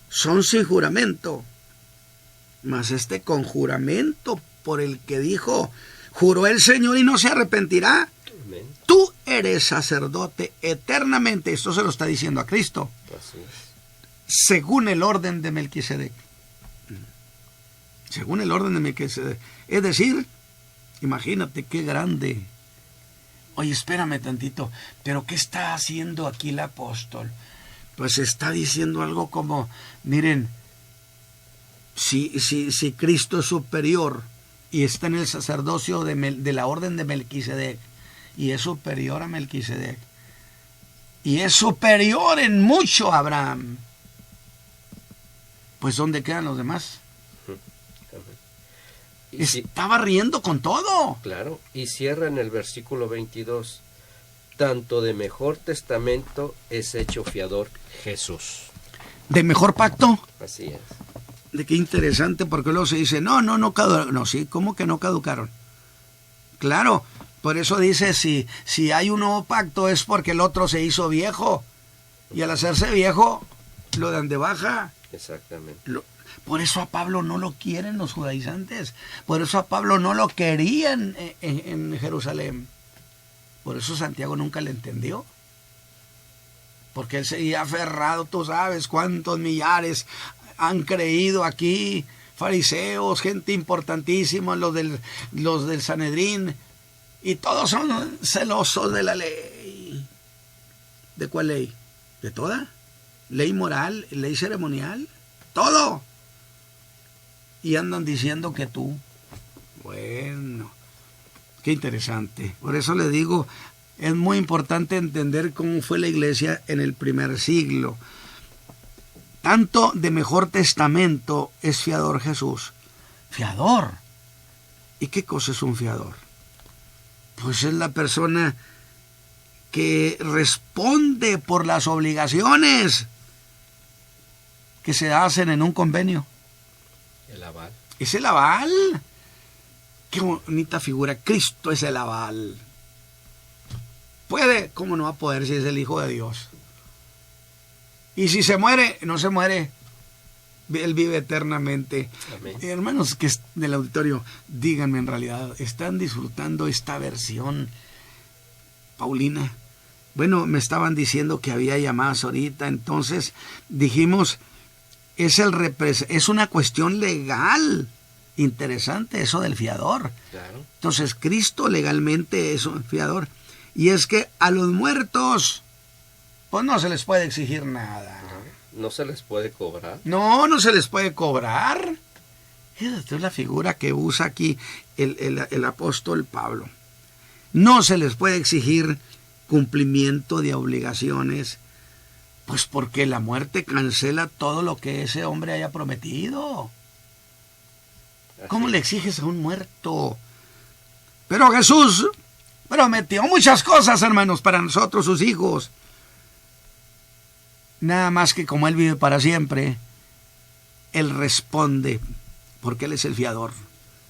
son sin juramento, mas este con juramento, por el que dijo, juró el Señor y no se arrepentirá. Amén. Tú eres sacerdote eternamente. Esto se lo está diciendo a Cristo. Así es. Según el orden de Melquisedec. según el orden de Melquisedec. Es decir, imagínate qué grande. Oye, espérame tantito, pero ¿qué está haciendo aquí el apóstol? Pues está diciendo algo como, miren, si Cristo es superior y está en el sacerdocio de la orden de Melquisedec, y es superior a Melquisedec, y es superior en mucho a Abraham, pues ¿dónde quedan los demás? Estaba riendo con todo. Claro, y cierra en el versículo 22, tanto de mejor testamento es hecho fiador Jesús. ¿De mejor pacto? Así es. De qué interesante, porque luego se dice, no caducaron. No, sí, ¿cómo que no caducaron? Claro, por eso dice, si hay un nuevo pacto es porque el otro se hizo viejo, y al hacerse viejo, lo dan de baja. Exactamente. Por eso a Pablo no lo quieren los judaizantes. Por eso a Pablo no lo querían en Jerusalén. Por eso Santiago nunca le entendió. Porque él seguía aferrado, tú sabes cuántos millares han creído aquí, fariseos, gente importantísima, los del Sanedrín, y todos son celosos de la ley. ¿De cuál ley? ¿De toda? ¿Ley moral? ¿Ley ceremonial? ¡Todo! Y andan diciendo que tú. Bueno, qué interesante. Por eso le digo, es muy importante entender cómo fue la iglesia en el primer siglo. Tanto de mejor testamento es fiador Jesús. ¿Fiador? ¿Y qué cosa es un fiador? Pues es la persona que responde por las obligaciones que se hacen en un convenio. El aval. Es el aval. Qué bonita figura. Cristo es el aval. Puede, ¿cómo no va a poder si es el Hijo de Dios? Y si se muere, no se muere. Él vive eternamente. Amén. Hermanos que del auditorio, díganme en realidad, ¿están disfrutando esta versión paulina? Bueno, me estaban diciendo que había llamadas ahorita, entonces dijimos, es una cuestión legal. Interesante eso del fiador. Claro. Entonces, Cristo legalmente es un fiador. Y es que a los muertos, pues no se les puede exigir nada. No se les puede cobrar. No se les puede cobrar. Esta es la figura que usa aquí el apóstol Pablo. No se les puede exigir cumplimiento de obligaciones, pues porque la muerte cancela todo lo que ese hombre haya prometido. ¿Cómo le exiges a un muerto? Pero Jesús prometió muchas cosas, hermanos, para nosotros, sus hijos. Nada más que como Él vive para siempre, Él responde, porque Él es el fiador,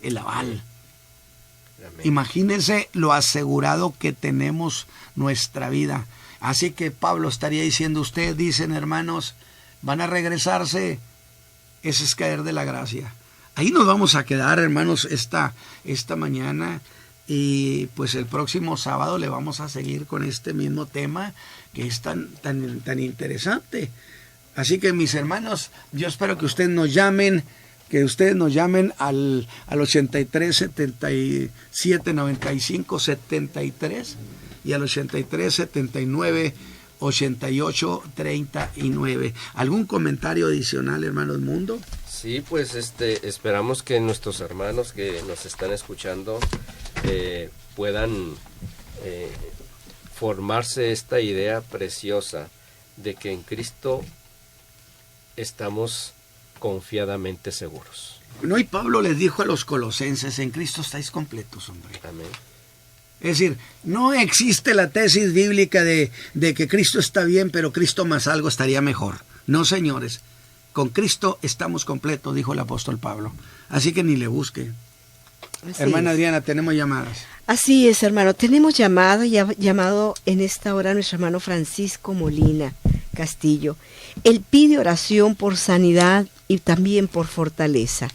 el aval. Amén. Imagínense lo asegurado que tenemos nuestra vida. Así que Pablo estaría diciendo, ustedes dicen, hermanos, van a regresarse, ese es caer de la gracia. Ahí nos vamos a quedar, hermanos, esta mañana, y pues el próximo sábado le vamos a seguir con este mismo tema que es tan interesante. Así que, mis hermanos, yo espero que ustedes nos llamen al 83 77 95 73 y al 83 79 88 39. ¿Algún comentario adicional, hermanos Mundo? Sí, pues esperamos que nuestros hermanos que nos están escuchando puedan formarse esta idea preciosa de que en Cristo estamos confiadamente seguros. No, y Pablo les dijo a los colosenses, en Cristo estáis completos, hombre. Amén. Es decir, no existe la tesis bíblica de que Cristo está bien, pero Cristo más algo estaría mejor. No, señores, con Cristo estamos completos, dijo el apóstol Pablo. Así que ni le busque. Así Hermana es. Adriana, tenemos llamadas. Así es, hermano, tenemos llamado, y ha llamado en esta hora nuestro hermano Francisco Molina Castillo. Él pide oración por sanidad y también por fortaleza.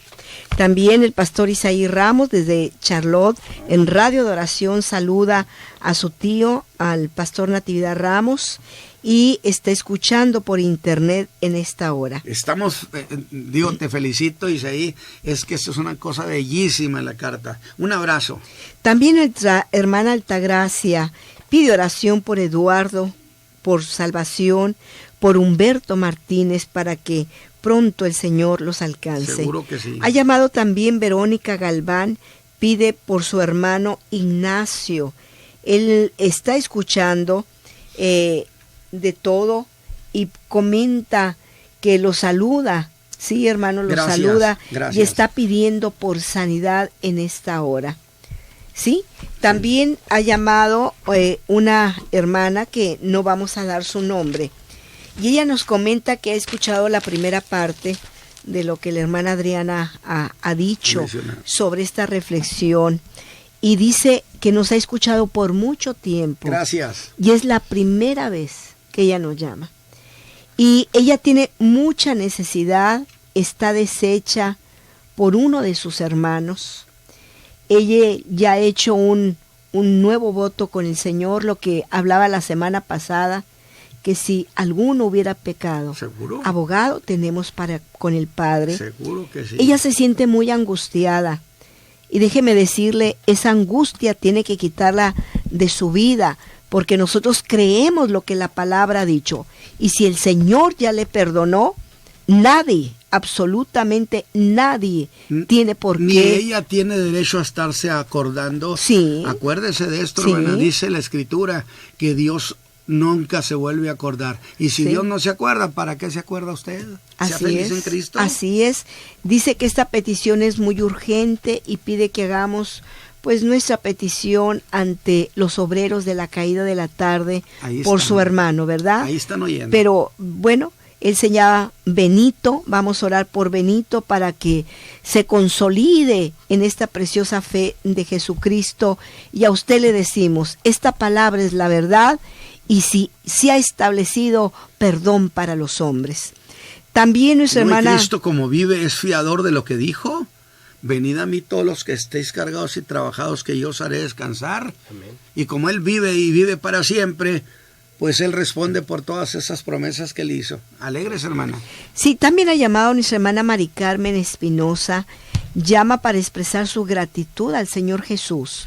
También el pastor Isaí Ramos desde Charlotte en Radio de Oración saluda a su tío, al pastor Natividad Ramos, y está escuchando por internet en esta hora. Estamos, te felicito, Isaí, es que esto es una cosa bellísima la carta. Un abrazo. También nuestra hermana Altagracia pide oración por Eduardo, por salvación, por Humberto Martínez, para que pronto el Señor los alcance. Seguro que sí. Ha llamado también Verónica Galván, pide por su hermano Ignacio. Él está escuchando de todo y comenta que lo saluda, sí, hermano, lo saluda y está pidiendo por sanidad en esta hora. Sí, también ha llamado una hermana que no vamos a dar su nombre y ella nos comenta que ha escuchado la primera parte de lo que la hermana Adriana ha dicho sobre esta reflexión. Y dice que nos ha escuchado por mucho tiempo. Gracias. Y es la primera vez que ella nos llama. Y ella tiene mucha necesidad, está deshecha por uno de sus hermanos. Ella ya ha hecho un nuevo voto con el Señor, lo que hablaba la semana pasada, que si alguno hubiera pecado, ¿seguro? Abogado tenemos con el Padre. Seguro que sí. Ella se siente muy angustiada. Y déjeme decirle, esa angustia tiene que quitarla de su vida, porque nosotros creemos lo que la palabra ha dicho. Y si el Señor ya le perdonó, nadie, absolutamente nadie, tiene por qué. Ni ella tiene derecho a estarse acordando. Sí. Acuérdese de esto, Sí. hermana. Dice la Escritura que Dios nunca se vuelve a acordar. Y si Sí. Dios no se acuerda, ¿para qué se acuerda usted? Sea Así feliz es, en Cristo. así es. Dice que esta petición es muy urgente y pide que hagamos pues nuestra petición ante los obreros de la caída de la tarde por su hermano, ¿verdad? Ahí están oyendo. Pero bueno, él se llama Benito, vamos a orar por Benito para que se consolide en esta preciosa fe de Jesucristo. Y a usted le decimos, esta palabra es la verdad y si ha establecido perdón para los hombres. También nuestra hermana... Cristo, como vive, es fiador de lo que dijo. Venid a mí todos los que estéis cargados y trabajados, que yo os haré descansar. Amén. Y como Él vive y vive para siempre, pues Él responde por todas esas promesas que Él hizo. Alegres, hermana. Sí, también ha llamado a nuestra hermana Mari Carmen Espinosa. Llama para expresar su gratitud al Señor Jesús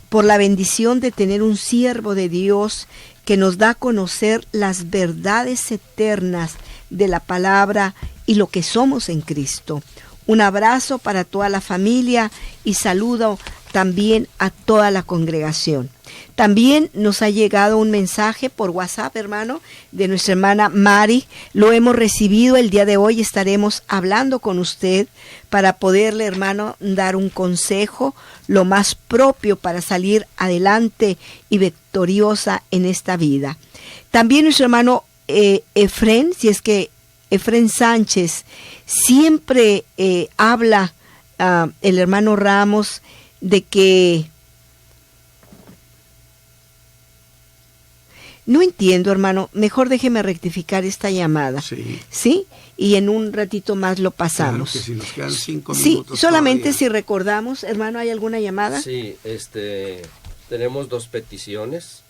por la bendición de tener un siervo de Dios que nos da a conocer las verdades eternas de la palabra y lo que somos en Cristo. Un abrazo para toda la familia y saludo también a toda la congregación. También nos ha llegado un mensaje por WhatsApp, hermano, de nuestra hermana Mari. Lo hemos recibido el día de hoy. Estaremos hablando con usted para poderle, hermano, dar un consejo lo más propio para salir adelante y victoriosa en esta vida. También nuestro hermano Efren, si es que Efren Sánchez, siempre habla el hermano Ramos de que... No entiendo, hermano. Mejor déjeme rectificar esta llamada. Sí. ¿Sí? Y en un ratito más lo pasamos. Claro que si nos quedan 5 sí, minutos solamente todavía. si recordamos, hermano, ¿hay alguna llamada? Sí, tenemos 2 peticiones.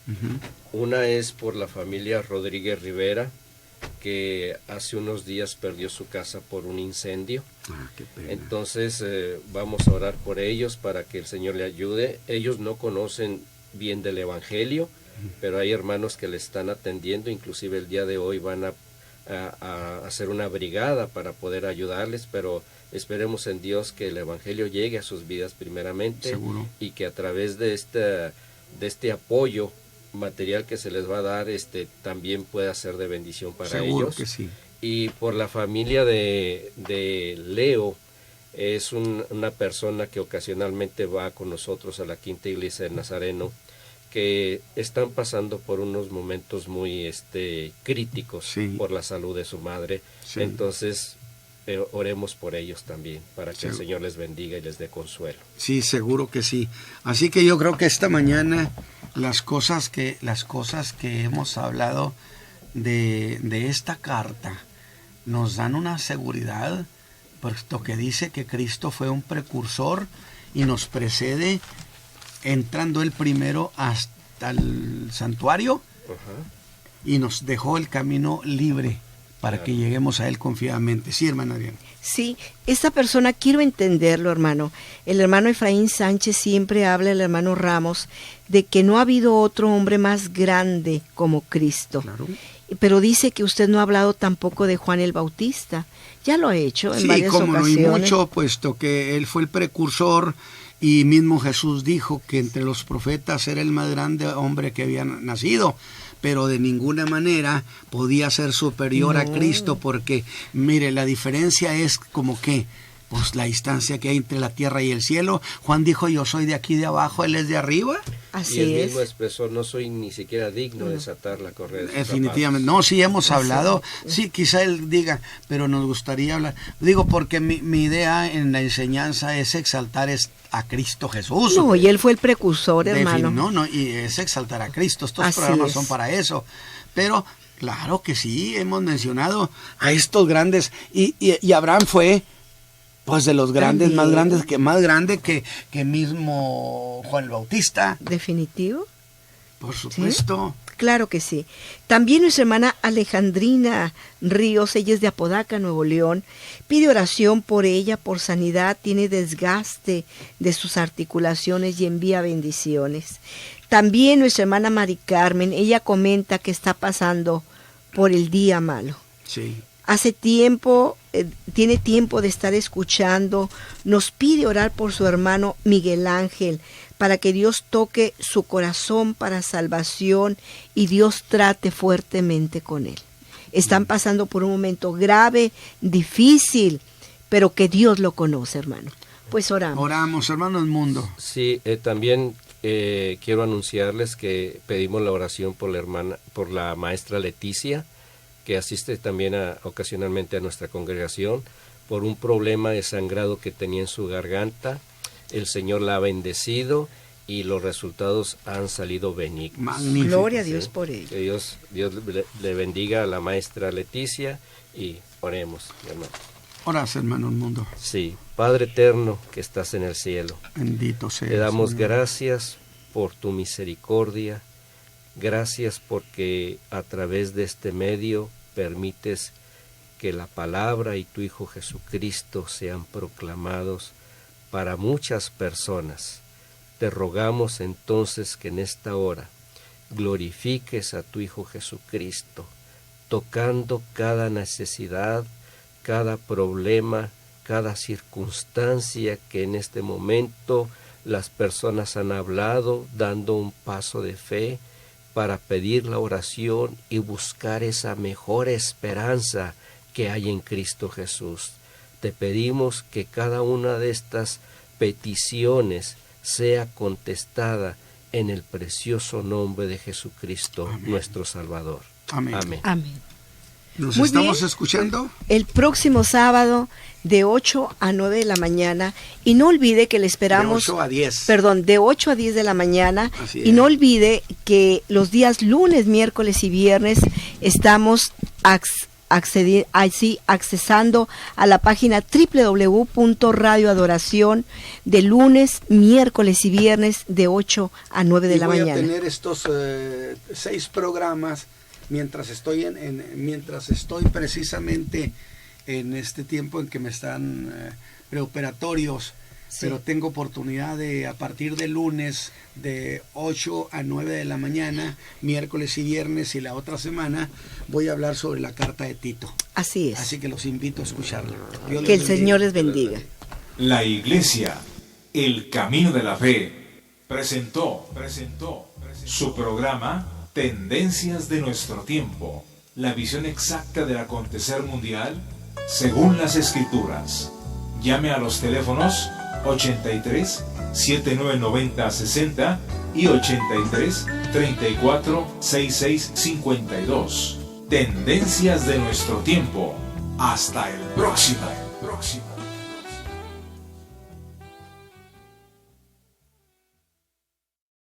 Una es por la familia Rodríguez Rivera, que hace unos días perdió su casa por un incendio. Qué pena. Entonces vamos a orar por ellos para que el Señor le ayude. Ellos no conocen bien del Evangelio, pero hay hermanos que le están atendiendo. Inclusive el día de hoy van a hacer una brigada para poder ayudarles, pero esperemos en Dios que el Evangelio llegue a sus vidas primeramente. Seguro. Y que a través de este apoyo material que se les va a dar, también pueda ser de bendición para Seguro ellos. que sí. Y por la familia de Leo, es una persona que ocasionalmente va con nosotros a la Quinta Iglesia de Nazareno, que están pasando por unos momentos muy críticos, sí, por la salud de su madre. Sí. Entonces oremos por ellos también, para que el Señor les bendiga y les dé consuelo. Sí, seguro que sí. Así que yo creo que esta mañana las cosas que hemos hablado de esta carta nos dan una seguridad, puesto que dice que Cristo fue un precursor y nos precede, entrando él primero hasta el santuario. y nos dejó el camino libre para que lleguemos a Él confiadamente. Sí, hermana Adriana. Sí, esta persona quiero entenderlo, hermano. El hermano Efraín Sánchez siempre habla, el hermano Ramos, de que no ha habido otro hombre más grande como Cristo. Claro. Pero dice que usted no ha hablado tampoco de Juan el Bautista. Ya lo ha hecho en varias ocasiones. Sí, como no, y mucho, puesto que él fue el precursor, y mismo Jesús dijo que entre los profetas era el más grande hombre que había nacido, pero de ninguna manera podía ser superior a Cristo, porque mire, la diferencia es como que pues la distancia que hay entre la tierra y el cielo. Juan dijo, yo soy de aquí de abajo, él es de arriba. Así y él es. mismo expresó, no soy ni siquiera digno de desatar la correa de sus Definitivamente. No, sí hemos hablado, sí, quizá él diga, pero nos gustaría hablar. Digo, porque mi idea en la enseñanza es exaltar a Cristo Jesús. No, y él fue el precursor, hermano. No, y es exaltar a Cristo. Estos Así programas es. son para eso. Pero, claro que sí, hemos mencionado a estos grandes, y Abraham fue pues de los grandes, También. más grande que mismo Juan el Bautista. ¿Definitivo? Por supuesto. ¿Sí? Claro que sí. También nuestra hermana Alejandrina Ríos, ella es de Apodaca, Nuevo León, pide oración por ella, por sanidad, tiene desgaste de sus articulaciones y envía bendiciones. También nuestra hermana Mari Carmen, ella comenta que está pasando por el día malo. Sí. Hace tiempo, tiene tiempo de estar escuchando, nos pide orar por su hermano Miguel Ángel, para que Dios toque su corazón para salvación y Dios trate fuertemente con él. Están pasando por un momento grave, difícil, pero que Dios lo conoce, hermano. Pues oramos. Oramos, hermano del mundo. Sí, también quiero anunciarles que pedimos la oración por la maestra Leticia, que asiste también ocasionalmente a nuestra congregación, por un problema de sangrado que tenía en su garganta. El Señor la ha bendecido y los resultados han salido benignos. Magnífico. Gloria a Dios por ello. Que Dios le bendiga a la maestra Leticia y oremos, hermano. Orás, hermano del mundo. Sí, Padre eterno que estás en el cielo, Bendito sea. te damos Señor. gracias por tu misericordia, gracias porque a través de este medio permites que la palabra y tu Hijo Jesucristo sean proclamados para muchas personas. Te rogamos entonces que en esta hora glorifiques a tu Hijo Jesucristo, tocando cada necesidad, cada problema, cada circunstancia que en este momento las personas han hablado, dando un paso de fe para pedir la oración y buscar esa mejor esperanza que hay en Cristo Jesús. Te pedimos que cada una de estas peticiones sea contestada en el precioso nombre de Jesucristo, Amén. Nuestro Salvador. Amén. Amén. Amén. ¿Nos Muy estamos bien. escuchando? El próximo sábado de 8 a 9 de la mañana, y no olvide que le esperamos De 8 a 10. Perdón, de 8 a 10 de la mañana. Así Y es. no olvide que los días lunes, miércoles y viernes estamos accesando a la página www.radioadoración de lunes, miércoles y viernes de 8 a 9 de la voy mañana. a tener estos 6 programas mientras estoy mientras estoy precisamente en este tiempo en que me están preoperatorios. Sí. Pero tengo oportunidad de, a partir de lunes, de 8 a 9 de la mañana, miércoles y viernes, y la otra semana voy a hablar sobre la carta de Tito. Así es. Así que los invito a escucharla. Dios Que les el bendiga. Señor les bendiga. La Iglesia, el Camino de la Fe, presentó su programa Tendencias de nuestro tiempo, la visión exacta del acontecer mundial según las Escrituras. Llame a los teléfonos 83 7990 60 y 83 34 66 52. Tendencias de nuestro tiempo. Hasta el próximo.